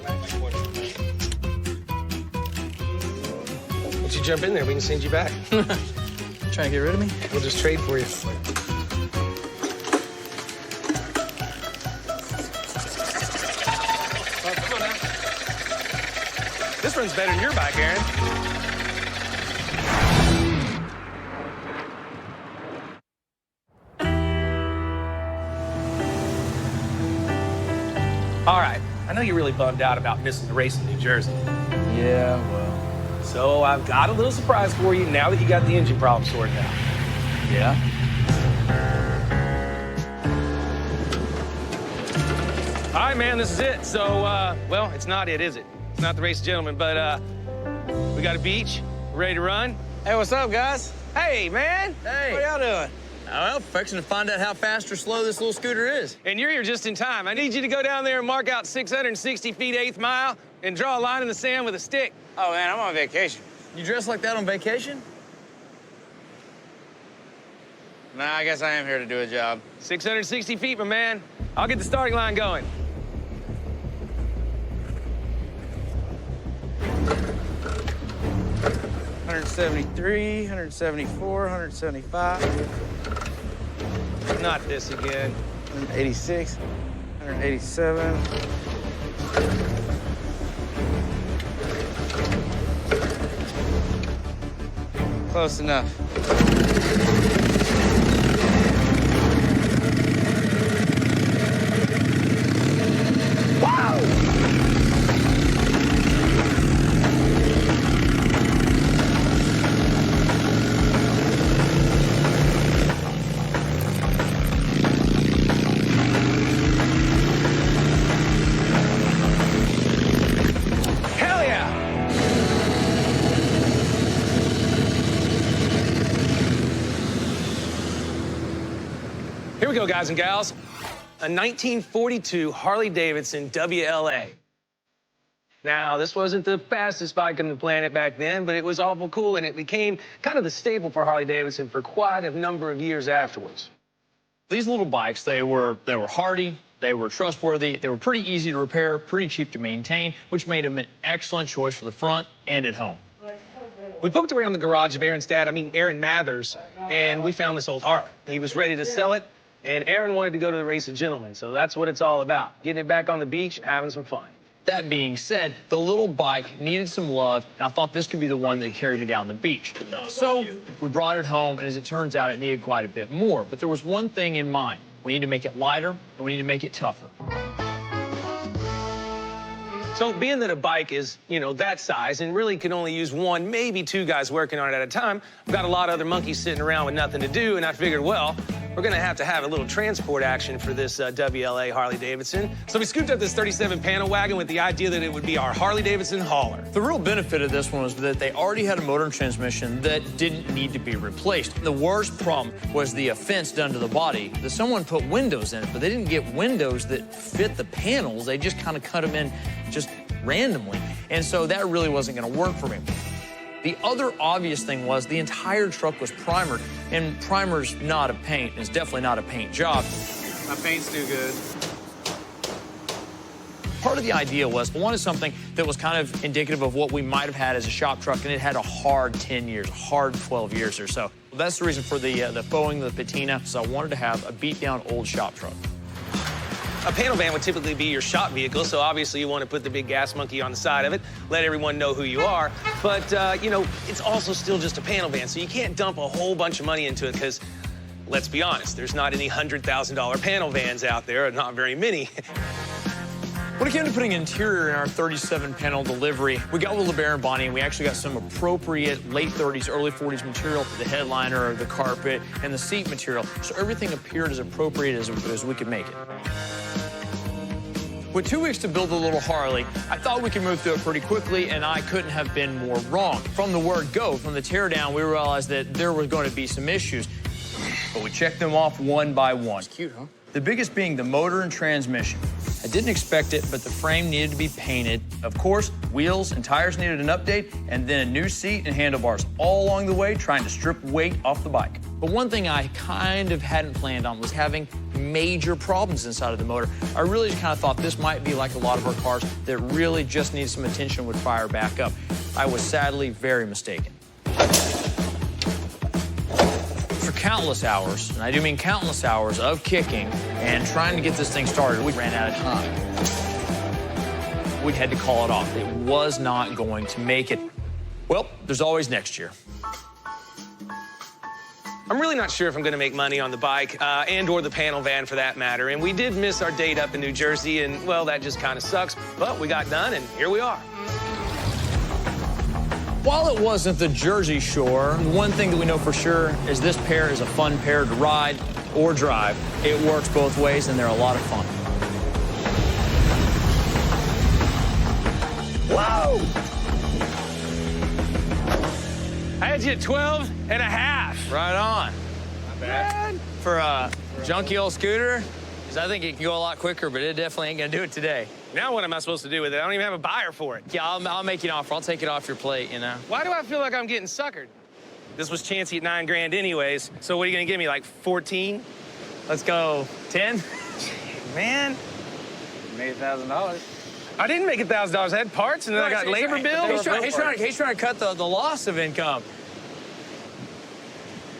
Once you jump in there, we can send you back. Trying to get rid of me? We'll just trade for you. Oh, come on now. This runs better than your bike, Aaron. All right, I know you're really bummed out about missing the race in New Jersey. Yeah, well. So I've got a little surprise for you now that you got the engine problem sorted out. Yeah? All right, man, this is it. So, well, it's not it, is it? It's not the race, gentlemen, but we got a beach, we're ready to run. Hey, what's up, guys? Hey, man. Hey. What y'all doing? Well, fixing to find out how fast or slow this little scooter is. And you're here just in time. I need you to go down there and mark out 660 feet 8th mile and draw a line in the sand with a stick. Oh, man, I'm on vacation. You dress like that on vacation? Nah, I guess I am here to do a job. 660 feet, my man. I'll get the starting line going. $173, $174, $175. Not this again. $186, $187. Close enough. Hell yeah! Here we go, guys and gals. A 1942 Harley-Davidson WLA. Now, this wasn't the fastest bike on the planet back then, but it was awful cool, and it became kind of the staple for Harley-Davidson for quite a number of years afterwards. These little bikes, they were hardy, they were trustworthy, they were pretty easy to repair, pretty cheap to maintain, which made them an excellent choice for the front and at home. We poked around the garage of Aaron Mathers, and we found this old Harley. He was ready to sell it, and Aaron wanted to go to the race of gentlemen, so that's what it's all about. Getting it back on the beach, having some fun. That being said, the little bike needed some love, and I thought this could be the one that carried it down the beach. So we brought it home, and as it turns out, it needed quite a bit more. But there was one thing in mind. We need to make it lighter, and we need to make it tougher. So being that a bike is, that size and really can only use one, maybe two guys working on it at a time, I've got a lot of other monkeys sitting around with nothing to do, and I figured, well, we're gonna have to have a little transport action for this WLA Harley-Davidson. So we scooped up this 37 panel wagon with the idea that it would be our Harley-Davidson hauler. The real benefit of this one was that they already had a motor and transmission that didn't need to be replaced. The worst problem was the offense done to the body. That someone put windows in it, but they didn't get windows that fit the panels. They just kind of cut them in just randomly. And so that really wasn't gonna work for me. The other obvious thing was the entire truck was primered, and primer's not a paint. It's definitely not a paint job. My paint's too good. Part of the idea was I wanted something that was kind of indicative of what we might have had as a shop truck, and it had a hard 10 years, a hard 12 years or so. That's the reason for the faux-ing, the patina, is I wanted to have a beat-down old shop truck. A panel van would typically be your shop vehicle, so obviously you want to put the big gas monkey on the side of it, let everyone know who you are. But, it's also still just a panel van, so you can't dump a whole bunch of money into it because, let's be honest, there's not any $100,000 panel vans out there, or not very many. When it came to putting interior in our 37-panel delivery, we got with LeBaron and Bonnie, and we actually got some appropriate late 30s, early 40s material, the headliner, the carpet, and the seat material, so everything appeared as appropriate as we could make it. With 2 weeks to build the little Harley, I thought we could move through it pretty quickly, and I couldn't have been more wrong. From the word go, from the teardown, we realized that there were going to be some issues, but we checked them off one by one. It's cute, huh? The biggest being the motor and transmission. I didn't expect it, but the frame needed to be painted. Of course, wheels and tires needed an update, and then a new seat and handlebars all along the way, trying to strip weight off the bike. But one thing I kind of hadn't planned on was having major problems inside of the motor. I really just kind of thought this might be like a lot of our cars that really just need some attention, would fire back up. I was sadly very mistaken. For countless hours, and I do mean countless hours of kicking and trying to get this thing started, we ran out of time. We had to call it off. It was not going to make it. Well, there's always next year. I'm really not sure if I'm going to make money on the bike and or the panel van for that matter. And we did miss our date up in New Jersey, and, well, that just kind of sucks. But we got done, and here we are. While it wasn't the Jersey Shore, one thing that we know for sure is this pair is a fun pair to ride or drive. It works both ways, and they're a lot of fun. Whoa! I had you at 12 and a half. Right on. bad. For a junky old scooter, because I think it can go a lot quicker, but it definitely ain't gonna do it today. Now what am I supposed to do with it? I don't even have a buyer for it. Yeah, I'll make you an offer. I'll take it off your plate, you know. Why do I feel like I'm getting suckered? This was chancy at $9 grand anyways, so what are you gonna give me, like 14? Let's go 10. Man. You made $1,000. I didn't make $1,000. I had parts, and then I got labor bills. He's trying to cut the loss of income.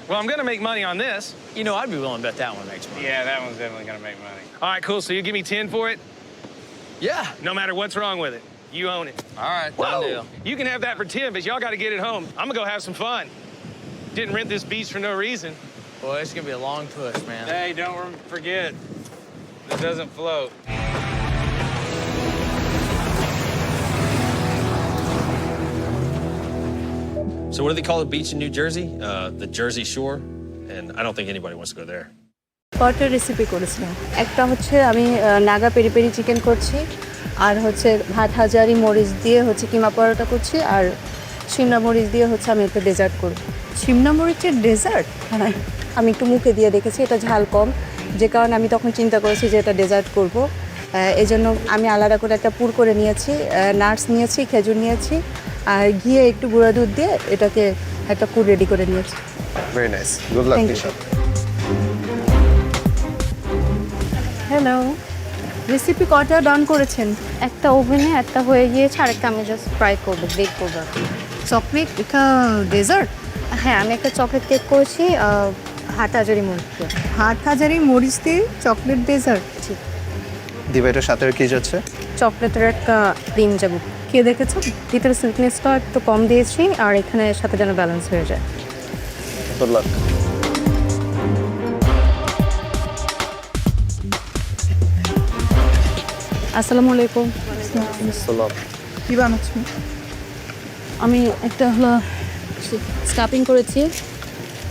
Well, I'm gonna make money on this. You know, I'd be willing to bet that one makes money. Yeah, that one's definitely gonna make money. All right, cool. So you give me 10 for it? Yeah. No matter what's wrong with it, you own it. All right, done deal. You can have that for 10, but y'all got to get it home. I'm gonna go have some fun. Didn't rent this beach for no reason. Boy, it's gonna be a long push, man. Hey, don't forget, it doesn't float. So what do they call the beach in New Jersey? The Jersey Shore, and I don't think anybody wants to go there. কয়টা recipe করেছিলাম একটা হচ্ছে আমি Naga peri peri chicken করছি আর হচ্ছে ভাত হাজারি মরিচ দিয়ে হচ্ছে কিমা পরোটা করছি আর শিমলা মরিচ দিয়ে হচ্ছে আমি একটা ডেজার্ট করব শিমলা মরিচের ডেজার্ট হ্যাঁ আমি একটু মুখে দিয়ে দেখেছি এটা ঝাল কম যে কারণে আমি তখন চিন্তা করেছি যে এটা ডেজার্ট করব এই জন্য আমি আলাদা করে একটা পুর করে নিয়েছি নাটস নিয়েছি খেজুর নিয়েছি আর ঘিয়ে একটু গুঁড়া দুধ দিয়ে এটাকে একটা পুর রেডি করে নিয়েছি ভেরি নাইস গুড লাক নিশা হ্যালো রেসিপি কটা ডান করেছেন একটা ওভেনে একটা হয়ে গিয়েছে আরেকটা আমি জাস্ট ফ্রাই করবো বেক করবো চকলেট এটা ডেজার্ট হ্যাঁ আমি একটা চকলেট কেক করেছি হাটহাজারি মরিচ দিয়ে হাটহাজারি মরিচ দিয়ে চকলেট ডেজার্ট ঠিক দিবা এটার সাথে কি যাচ্ছে চকলেটের একটা ক্রিম যাবো কে দেখেছো ভিতরে সুইটনেসটা একটু কম দিয়েছি আর এখানে সাথে যেন ব্যালেন্স হয়ে যায় গুড লাক আসসালামু আলাইকুম সালাম কি বানাচ্ছেন আমি একটা হলো স্টাফিং করেছি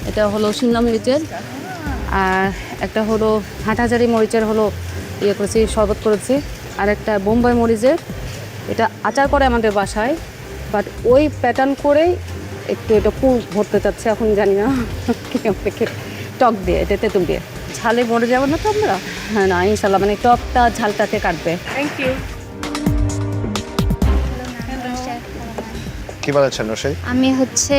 এটা হলো শিমলা মরিচের আর একটা হলো হাটহাজারি মরিচের হলো ইয়ে করেছি শরবত করেছি আর একটা বোম্বাই মরিচের এটা আচার করে আমাদের বাসায় বাট ওই প্যাটার্ন করেই একটু এটা পুর ভরতে চাচ্ছে এখন জানি না টক দিয়ে এটা তেঁতুল দিয়ে ঝালে মরে যাবো না তো আমরা হ্যাঁ না ইনশাল্লাহ মানে টকটা ঝালটাকে কাটবে থ্যাংক ইউ কি বানাচ্ছেন রোশাই আমি হচ্ছে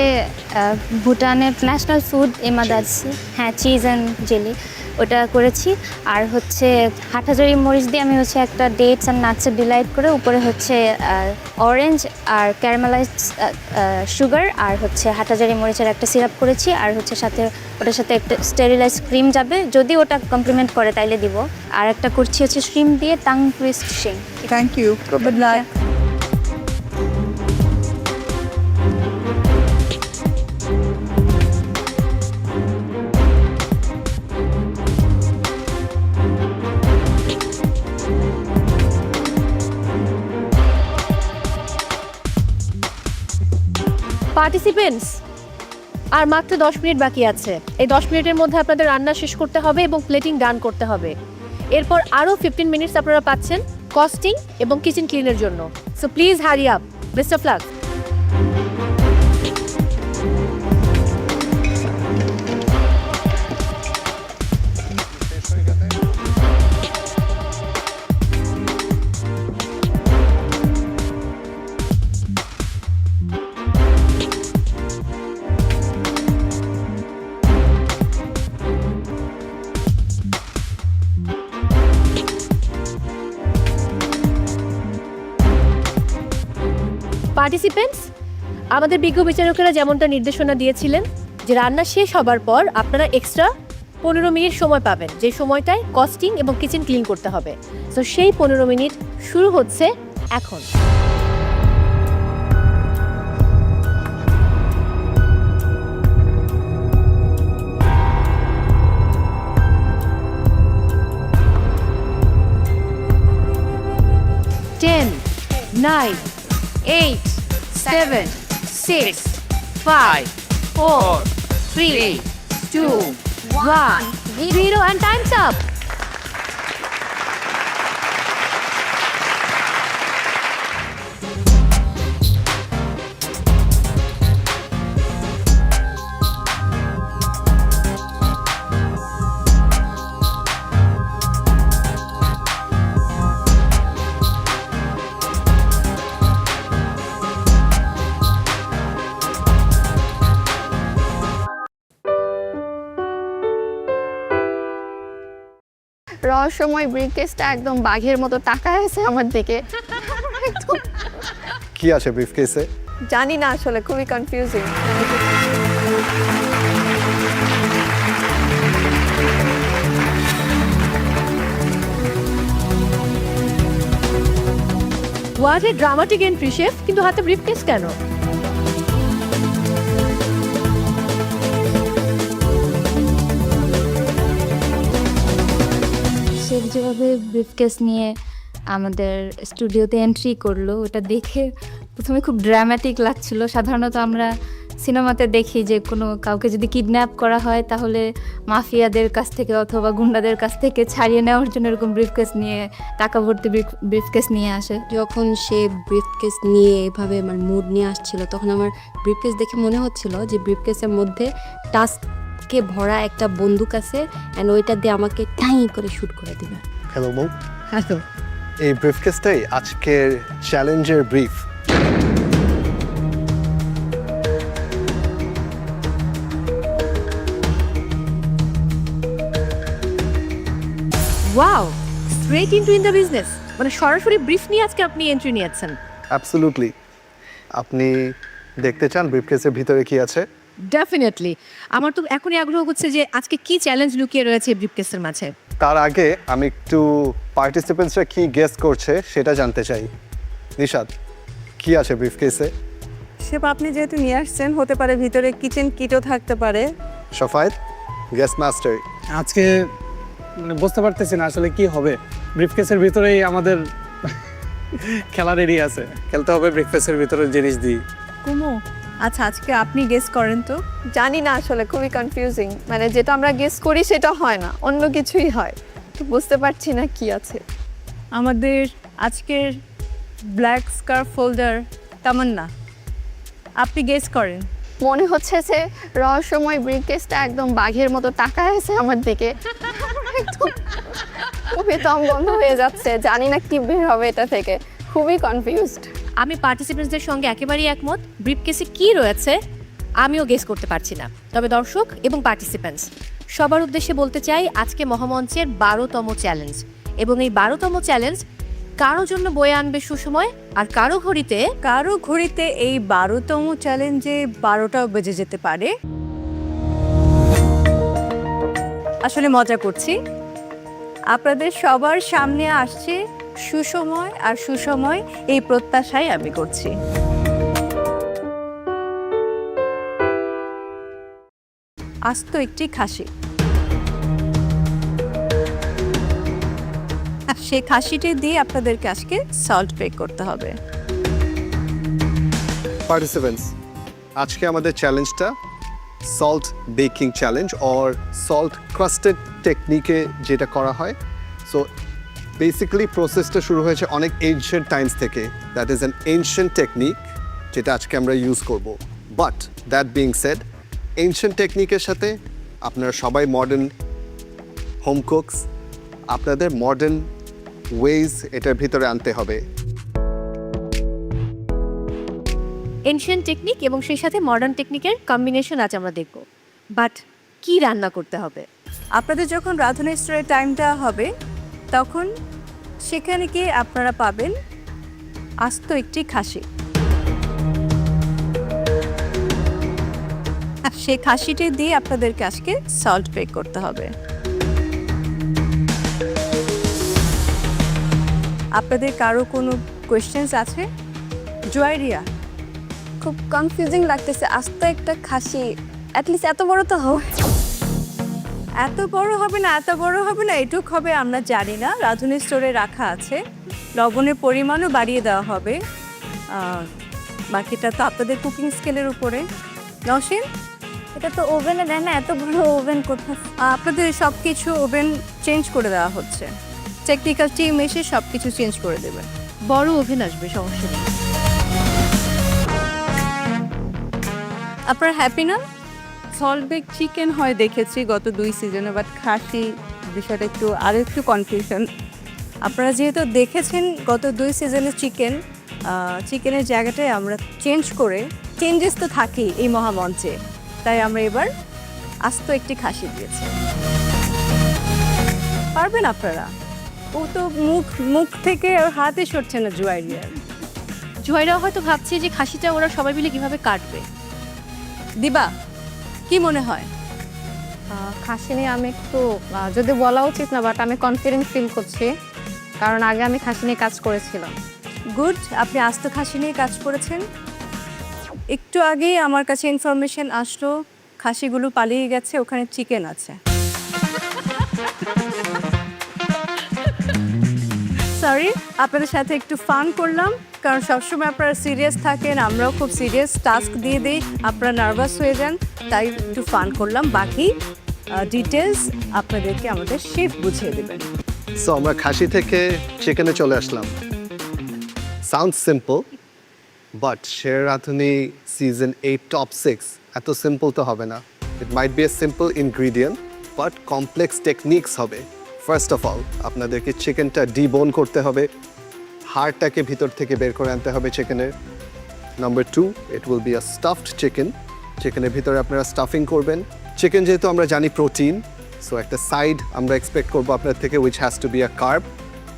ভুটানের ন্যাশনাল ফুড এমাদাসি হ্যাঁ চিজ অ্যান্ড জেলি ওটা করেছি আর হচ্ছে হাটহাজারি মরিচ দিয়ে আমি হচ্ছে একটা ডেটস অ্যান্ড নাটসের ডিলাইট করে উপরে হচ্ছে অরেঞ্জ আর ক্যারামেলাইজড সুগার আর হচ্ছে হাটহাজারি মরিচের একটা সিরাপ করেছি আর হচ্ছে সাথে ওটার সাথে একটা স্টেরিলাইজ ক্রিম যাবে যদি ওটা কমপ্লিমেন্ট করে তাইলে দিব আর একটা করছি হচ্ছে শ্রিম দিয়ে tongue twisting thank you good luck participants আর মাত্র 10 মিনিট বাকি আছে এই 10 মিনিটের মধ্যে আপনাদের রান্না শেষ করতে হবে এবং প্লেটিং ডান করতে হবে এরপর আরও 15 মিনিটস আপনারা পাচ্ছেন কস্টিং এবং কিচেন ক্লিনের জন্য so please hurry up best of luck participants আমাদের বিজ্ঞ বিচারকেরা যেমনটা নির্দেশনা দিয়েছিলেন যে রান্না শেষ হবার পর আপনারা এক্সট্রা 15 মিনিট সময় পাবেন যে সময়টায় কস্টিং এবং কিচেন ক্লিন করতে হবে সো সেই 15 মিনিট শুরু হচ্ছে এখন Ten, 9, 8, 7, 6, 5, 4, 3, 2, 1, 0 and time's up. রহস্যময় ব্রিফকেসটা একদম বাঘের মতো তাকায় আছে আমার দিকে। কি আছে ব্রিফকেসে? জানি না আসলে, খুবই confusing. What a dramatic entry chef, কিন্তু হাতে ব্রিফকেস কেন? শেফ যেভাবে ব্রিফকেস নিয়ে আমাদের স্টুডিওতে এন্ট্রি করলো, ওটা দেখে প্রথমে খুব ড্রামাটিক লাগছিল। সাধারণত আমরা সিনেমাতে দেখি যে কোনো কাউকে যদি কিডন্যাপ করা হয় তাহলে মাফিয়াদের কাছ থেকে অথবা গুন্ডাদের কাছ থেকে ছাড়িয়ে নেওয়ার জন্য এরকম ব্রিফকেস নিয়ে, টাকা ভর্তি ব্রিফকেস নিয়ে আসে। যখন সে ব্রিফকেস নিয়ে এভাবে আমার মুড নিয়ে আসছিল, তখন আমার ব্রিফকেস দেখে মনে হচ্ছিল যে ব্রিফকেসের মধ্যে টাস্ককে ভরা একটা বন্দুক আছে, অ্যান্ড ওইটা দিয়ে আমাকে টাই করে শ্যুট করে দেবে। হ্যালো বউ। হ্যালো। এই ব্রিফকেসটাই আজকের চ্যালেঞ্জের brief. Wow, straight into in the business, মানে সরাসরি ব্রিফ নিয়ে আজকে আপনি এন্ট্রি নিয়েছেন। অ্যাবসলিউটলি। আপনি দেখতে চান ব্রিফকেসের ভিতরে কি আছে? ডেফিনেটলি। আমার তো এখনই আগ্রহ হচ্ছে যে আজকে কি চ্যালেঞ্জ লুকিয়ে রয়েছে ব্রিফকেসের মাঝে। তার আগে আমি একটু পার্টিসিপেন্টসরা কি গেস করছে সেটা জানতে চাই। নিশাদ, কি আছে ব্রিফকেসে? শেফ, আপনি যেহেতু নিয়ে আসছেন, হতে পারে ভিতরে কিচেন কিটও থাকতে পারে। শফায়েত, গেস মাস্টার। আজকে মানে বুঝতে পারতেছি না আসলে কি হবে। ব্রিফকেসের ভিতরেই আমাদের খেলা রেডি আছে, খেলতে হবে ব্রিফকেসের ভিতরের জিনিস দিয়ে। কুমু, আচ্ছা আজকে আপনি গেস করেন তো। জানি না আসলে, খুবই কনফিউজিং। মানে যেটা আমরা গেস করি সেটা হয় না, অন্য কিছুই হয়। তো বুঝতে পারছি না কি আছে। আমাদের আজকের ব্ল্যাক স্কার্ফ হোল্ডার তামান্না, আপনি গেস করেন। মনে হচ্ছে যে রহস্যময় ব্রিফকেসটা একদম বাঘের মতো তাকায় আছে আমার দিকে। খুবই দম বন্ধ হয়ে যাচ্ছে, জানি না কি বের হবে এটা থেকে, খুবই কনফিউজড। আমি পার্টিসিপেন্টসদের সঙ্গে একেবারেই একমত। ব্রিফকেসে কি রয়েছে আমিও গেস করতে পারছি না। তবে দর্শক এবং পার্টিসিপেন্টস সবার উদ্দেশ্যে বলতে চাই, আজকে মহামঞ্চের 12তম চ্যালেঞ্জ, এবং এই 12তম চ্যালেঞ্জ কারো জন্য বয়ে আনবে সুসময়, আর কারো ঘড়িতে এই 12তম চ্যালেঞ্জে 12টাও বেজে যেতে পারে। আসলে মজা করছি। আপনাদের সবার সামনে আসছে সুসময়, আর সুসময় এই প্রত্যাশাই আমি করছি। আস্ত একটি খাসি, সেই খাসিটি দিয়ে আপনাদেরকে আজকে সল্ট বেক করতে হবে। পার্টিসিপেন্টস, আজকে আমাদের চ্যালেঞ্জটা salt baking challenge or salt crusted টেকনিকে যেটা করা হয়। সো বেসিক্যালি প্রসেসটা শুরু হয়েছে অনেক এনশিয়েন্ট টাইমস থেকে। That is an ancient technique যেটা আজকে আমরা ইউজ করব। But that being said, ancient টেকনিকের সাথে আপনারা সবাই মডার্ন হোম কুকস, আপনাদের মডার্ন ওয়েজ এটার ভিতরে আনতে হবে। এনশিয়েন্ট টেকনিক এবং সেই সাথে মডার্ন টেকনিকের কম্বিনেশন আজ আমরা দেখব। বাট কি রান্না করতে হবে? আপনাদের যখন রাঁধুনি স্টোরের টাইমটা হবে, তখন সেখানে গিয়ে আপনারা পাবেন আস্ত একটি খাসি। সেই খাসিটি দিয়ে আপনাদেরকে আজকে সল্ট বেক করতে হবে। আপনাদের কারো কোনো কোয়েশ্চেন্স আছে? জয়রিয়া, খুব কনফিউজিং লাগতেছে। আস্ত একটা খাসি, অ্যাটলিস্ট এত বড় তো হবে। এত বড় হবে না, এত বড় হবে না, এটুক হবে আমরা জানি না। রাঁধুনি স্টোরে রাখা আছে, লবণের পরিমাণও বাড়িয়ে দেওয়া হবে। বাকিটা তো আপনাদের কুকিং স্কেলের উপরে। নওশিন, এটা তো ওভেনে দেয় না, এত বড় ওভেন কোথায়? আপনাদের সব কিছু ওভেন চেঞ্জ করে দেওয়া হচ্ছে। টেকনিক্যাল টিম এসে সব কিছু চেঞ্জ করে দেবে। বড় ওভেন আসবে, সমস্যা নেই। আপনারা হ্যাপি না? সল্ট বেক চিকেন হয় দেখেছি গত 2 সিজনে, বাট খাসি বিষয়টা আরও একটু কনফিউশন। আপনারা যেহেতু দেখেছেন গত 2 সিজনের চিকেনের জায়গাটায় আমরা চেঞ্জ করে, চেঞ্জেস তো থাকেই এই মহামঞ্চে, তাই আমরা এবার আস্ত একটি খাসি দিয়েছি। পারবেন আপনারা? ও তো মুখ থেকে ওর হাতে সরছে না জুয়াইরিয়ার। জুয়াইরা হয়তো ভাবছে যে খাসিটা ওরা সবাই মিলে কিভাবে কাটবে। দিবা কি মনে হয়? খাসি নিয়ে আমি একটু যদি বলা উচিত না, বাট আমি কনফিডেন্ট ফিল করছি, কারণ আগে আমি খাসি নিয়ে কাজ করেছিলাম। গুড, আপনি আস্ত খাসি নিয়ে কাজ করেছেন। একটু আগেই আমার কাছে ইনফরমেশন আসলো খাসিগুলো পালিয়ে গেছে, ওখানে চিকেন আছে। সরি, আপনাদের সাথে একটু ফান করলাম, কারণ সবসময় আপনারা সিরিয়াস থাকেন, আমরাও খুব সিরিয়াস টাস্ক দিয়ে দিই, আপনারা নার্ভাস হয়ে যান, তাই একটু ফান করলাম। বাকি ডিটেলস আপনাদেরকে আমাদের শেফ বুঝিয়ে দেবেন। সো আমরা খাসি থেকে চিকেনে চলে আসলাম। সাউন্ড সিম্পল, বাট শের রাঁধুনি সিজন 8 টপ 6 এত সিম্পল তো হবে না। It might be a simple ingredient, but complex techniques হবে। ফার্স্ট অফ অল আপনাদেরকে চিকেনটা ডিবোন করতে হবে, হাড়টাকে ভিতর থেকে বের করে আনতে হবে চিকেনের। Number 2, it will be a stuffed chicken. চিকেনের ভিতরে আপনারা স্টাফিং করবেন। চিকেন যেহেতু আমরা জানি প্রোটিন, সো একটা সাইড আমরা এক্সপেক্ট করবো আপনার থেকে, which has to be a carb.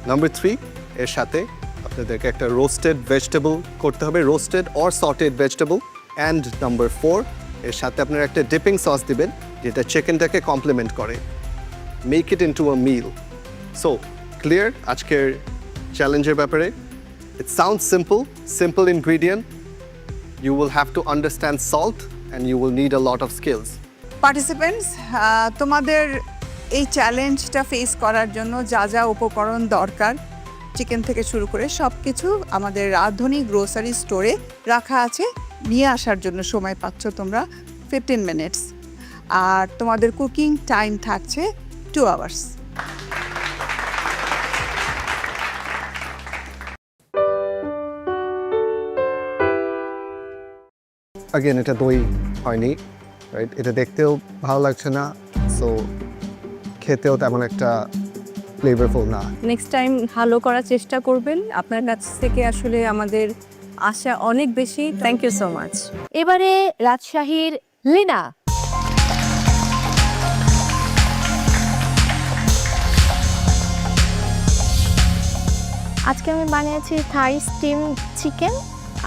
Number 3, এর সাথে আপনাদেরকে একটা রোস্টেড ভেজিটেবল করতে হবে, roasted or sautéed vegetable. And number 4, এর সাথে আপনারা একটা ডিপিং সস দিবেন যেটা চিকেনটাকে কমপ্লিমেন্ট করে। Make it into a meal. So clear আজকের চ্যালেঞ্জের ব্যাপারে? It sound simple ingredient. You will have to understand salt and you will need a lot of skills. Participants, তোমাদের এই চ্যালেঞ্জটা ফেস করার জন্য যা যা উপকরণ দরকার, চিকেন থেকে শুরু করে সব কিছু আমাদের রাঁধুনি গ্রোসারি স্টোরে রাখা আছে। নিয়ে আসার জন্য সময় পাচ্ছ তোমরা 15 মিনিটস, আর তোমাদের কুকিং টাইম থাকছে 2 আওয়ার্স। আগেন এটা দই হয়নি, রাইট? এটা দেখতেও ভালো লাগছে না, সো খেতেও তেমন একটা ফ্লেভারফুল না। নেক্সট টাইম ভালো করার চেষ্টা করবেন, আপনার কাছ থেকে আসলে আমাদের আশা অনেক বেশি। Thank you so much. এবারে রাজশাহীর লিনা। আজকে আমি বানিয়েছি থাই স্টিম চিকেন,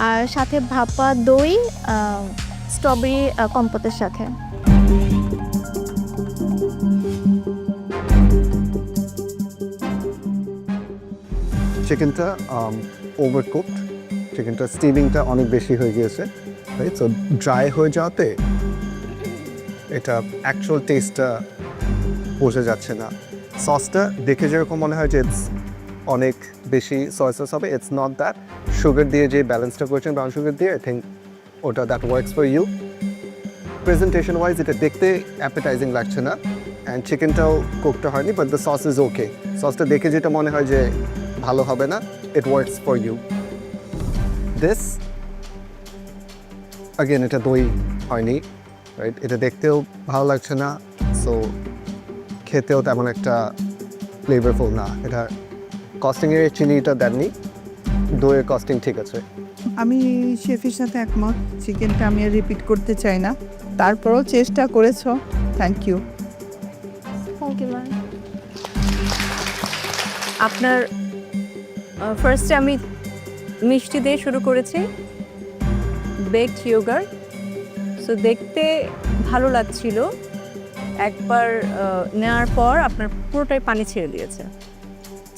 আর সাথে ভাপা দই স্ট্রবেরি কম্পোতের সাথে। চিকেনটা ওভারকুকড, চিকেনটা স্টিমিংটা অনেক বেশি হয়ে গিয়েছে, রাইট? সো ড্রাই হয়ে যাওয়াতে এটা অ্যাকচুয়াল টেস্টটা বোঝা যাচ্ছে না। সসটা দেখে যেরকম মনে হয় যে অনেক বেশি সয়া সস হবে, ইটস নট দ্যাট। সুগার দিয়ে যে ব্যালেন্সটা করেছেন ব্রাউন সুগার দিয়ে, আই থিঙ্ক ওটা that works for you. Presentation wise এটা দেখতে অ্যাপেটাইজিং লাগছে না, অ্যান্ড চিকেনটাও কুকটা হয়নি, but the sauce is okay. সসটা দেখে যেটা মনে হয় যে ভালো হবে না, it works for you. This again এটা দই হয়নি, রাইট? এটা দেখতেও ভালো লাগছে না, সো খেতেও তেমন একটা ফ্লেভারফুল না। এটা কস্টিংয়ের চিনিটা দেননি, দইয়ের কস্টিং ঠিক আছে। আমি শেফের সাথে একমত, চিকেনটা আমি আর রিপিট করতে চাই না, তারপরও চেষ্টা করেছো, thank you. Thank you ma'am. আপনার ফার্স্টে আমি মিষ্টি দিয়ে শুরু করেছি, বেকড ইয়োগার্ট। সো দেখতে ভালো লাগছিল, একবার নেওয়ার পর আপনার পুরোটাই পানি ছেড়ে দিয়েছে।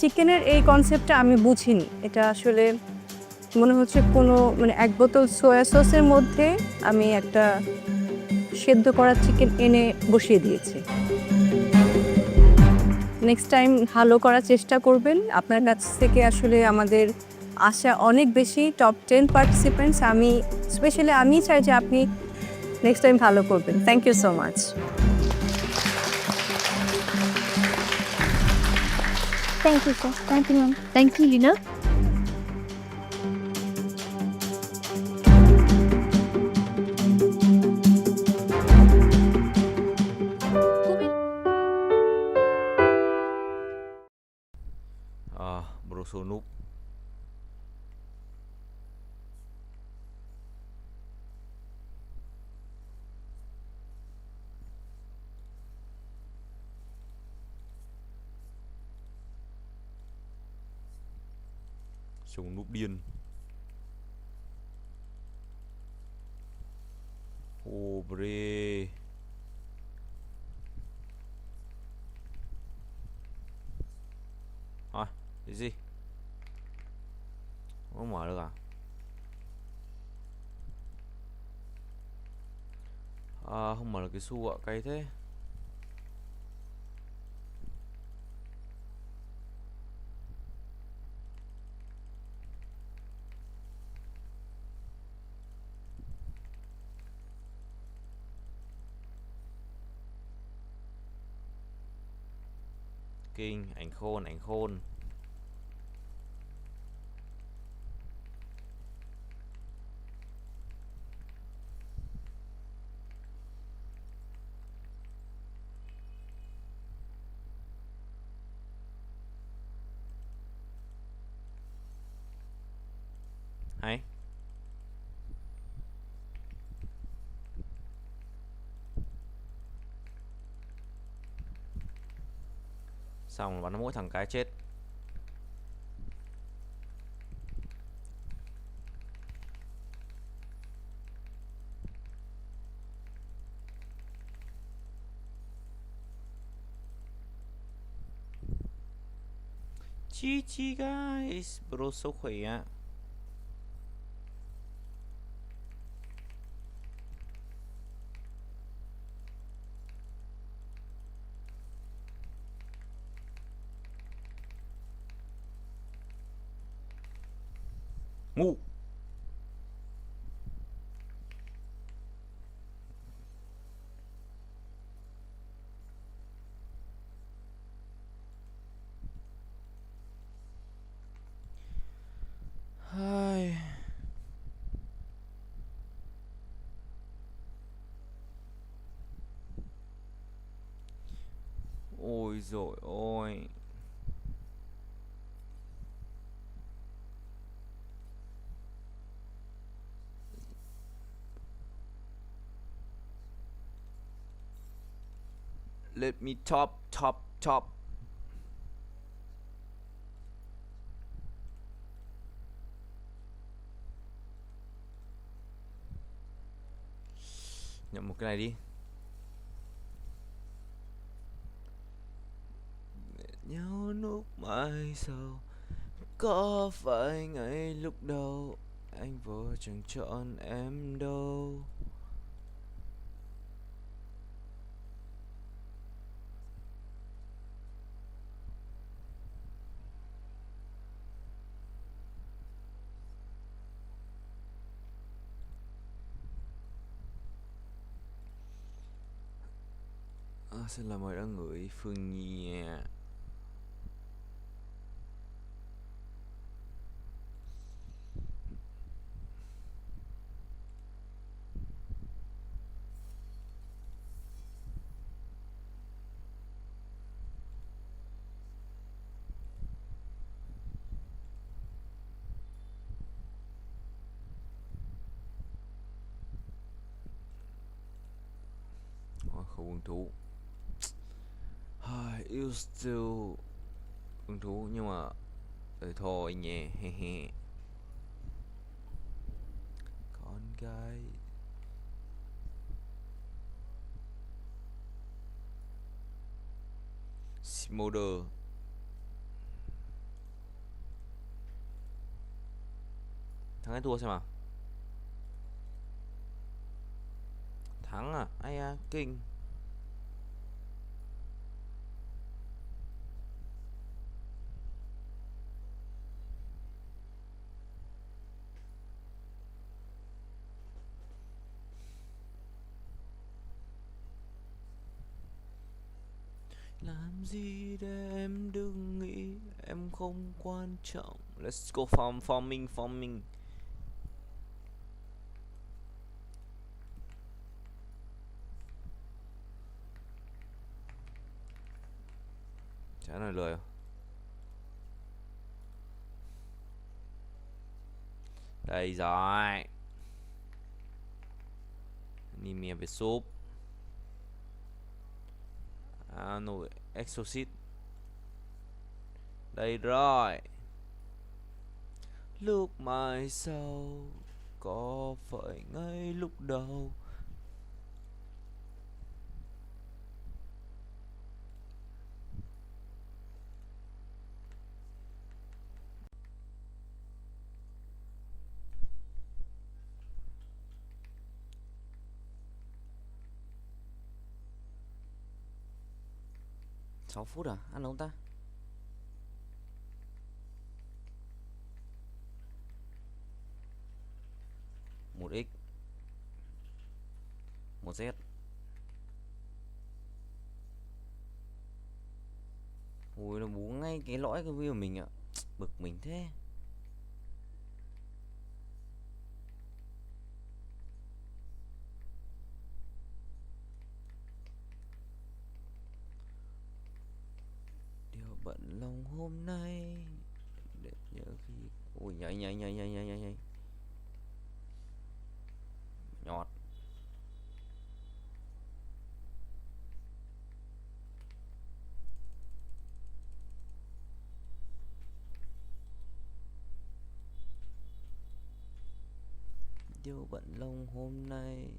চিকেনের এই কনসেপ্টটা আমি বুঝিনি, এটা আসলে মনে হচ্ছে কোনো এক বোতল সয়া সসের মধ্যে আমি একটা সেদ্ধ করা চিকেন এনে বসিয়ে দিয়েছি। নেক্সট টাইম ভালো করার চেষ্টা করবেন, আপনার কাছ থেকে আসলে আমাদের আশা অনেক বেশি। টপ 10 পার্টিসিপেন্টস, আমি স্পেশালি আমি চাই যে আপনি নেক্সট টাইম ভালো করবেন। Thank you so much. Thank you sir. Thank you ma'am. Thank you Lina. Bro Sunuk. Trông núp điên. Ô bre. À, cái gì? Không mở được à? À, không mở được cái xu ạ, cay thế. Kinh, ảnh khôn, ảnh khôn. Hay. Xong rồi bắn mỗi thằng cái chết. GG guys, bro số khỏe. Ngu. Hai. Ôi dồi ôi. Let me top. Nhận một cái này đi. Nhau lúc mai sau, có phải ngay lúc đầu anh vừa chẳng chọn em đâu. Xin là mời đã gửi Phương Nhi nha. Không hứng thú. Yêu still hứng thú nhưng mà thôi nhé. Con gái Smolder thắng hay thua xem nào. Thắng à? Ai à, kinh. Làm gì để em đừng nghĩ em không quan trọng. Let's go farming. Chả nói lời. Đây rồi. Anemia về súp. Nồi Exorcist. Đây rồi. lúc mai sau có phải ngay lúc đầu. Sáu phút à? Ăn không ta? Một x, một z. Ui, nó bú ngay cái lõi cái view của mình ạ. Bực mình thế. Điều bận lòng hôm nay để nhớ khi. Ui, nhảy nhọt. Điều bận lòng hôm nay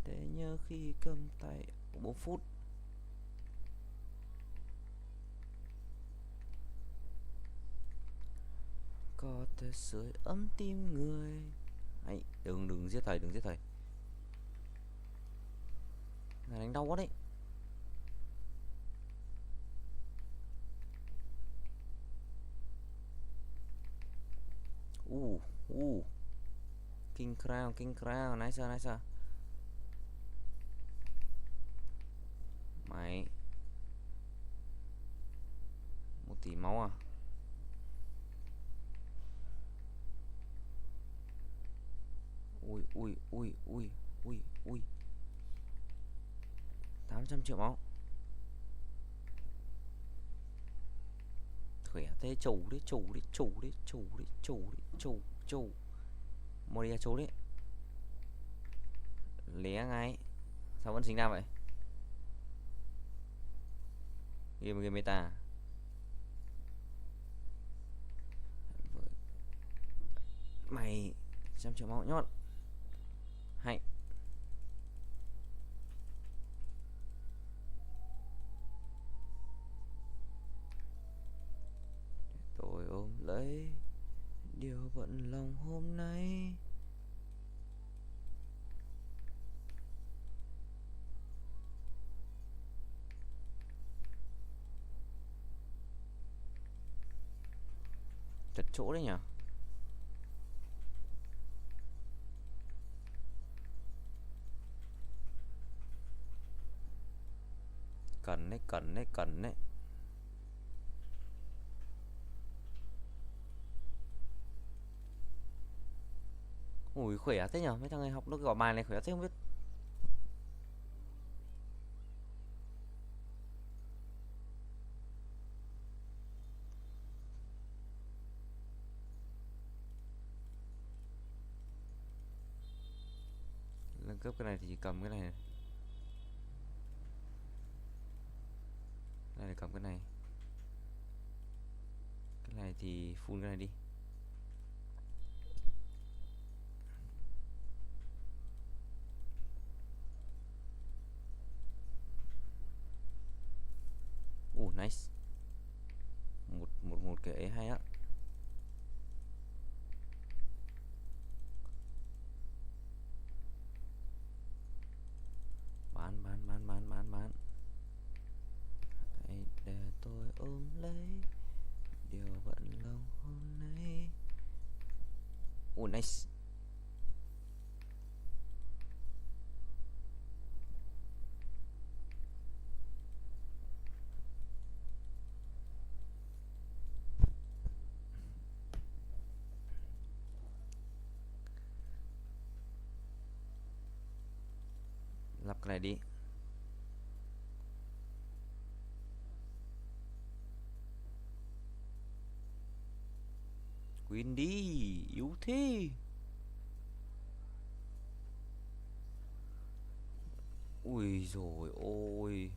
để nhớ khi cầm tay. 4 phút. Có thể sưởi ấm tim người. Ấy, đừng giết thầy, đừng giết thầy. Này đánh đau quá đấy. King crown, nice. Mày 1 tỷ máu à? Ui 800 triệu máu. Khỏe thế, chủ đấy. Moria chủ đấy. Lé ngay. Sao vẫn sinh ra vậy? Game meta. Mày 100 triệu máu nhót. Hay. Tôi ôm lấy điều bận lòng hôm nay. Chật chỗ đấy nhỉ. Cần đấy. Ui, khỏe thế nhở. Mấy thằng này học nó gõ bài này khỏe thế không biết. Nâng cấp cái này thì chỉ cầm cái này. Đây là cầm cái này. Cái này thì full cái này đi. Nice. Một cái ấy hay á. Bán. Hãy để tôi ôm lấy điều bận lòng hôm nay. Nice. Lắp cái này đi. Quên đi, yếu thế. Ui rồi ôi.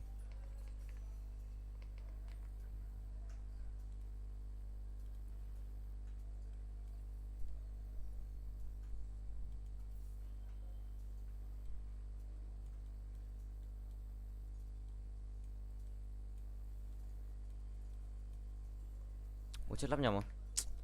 বলছিলাম যেমন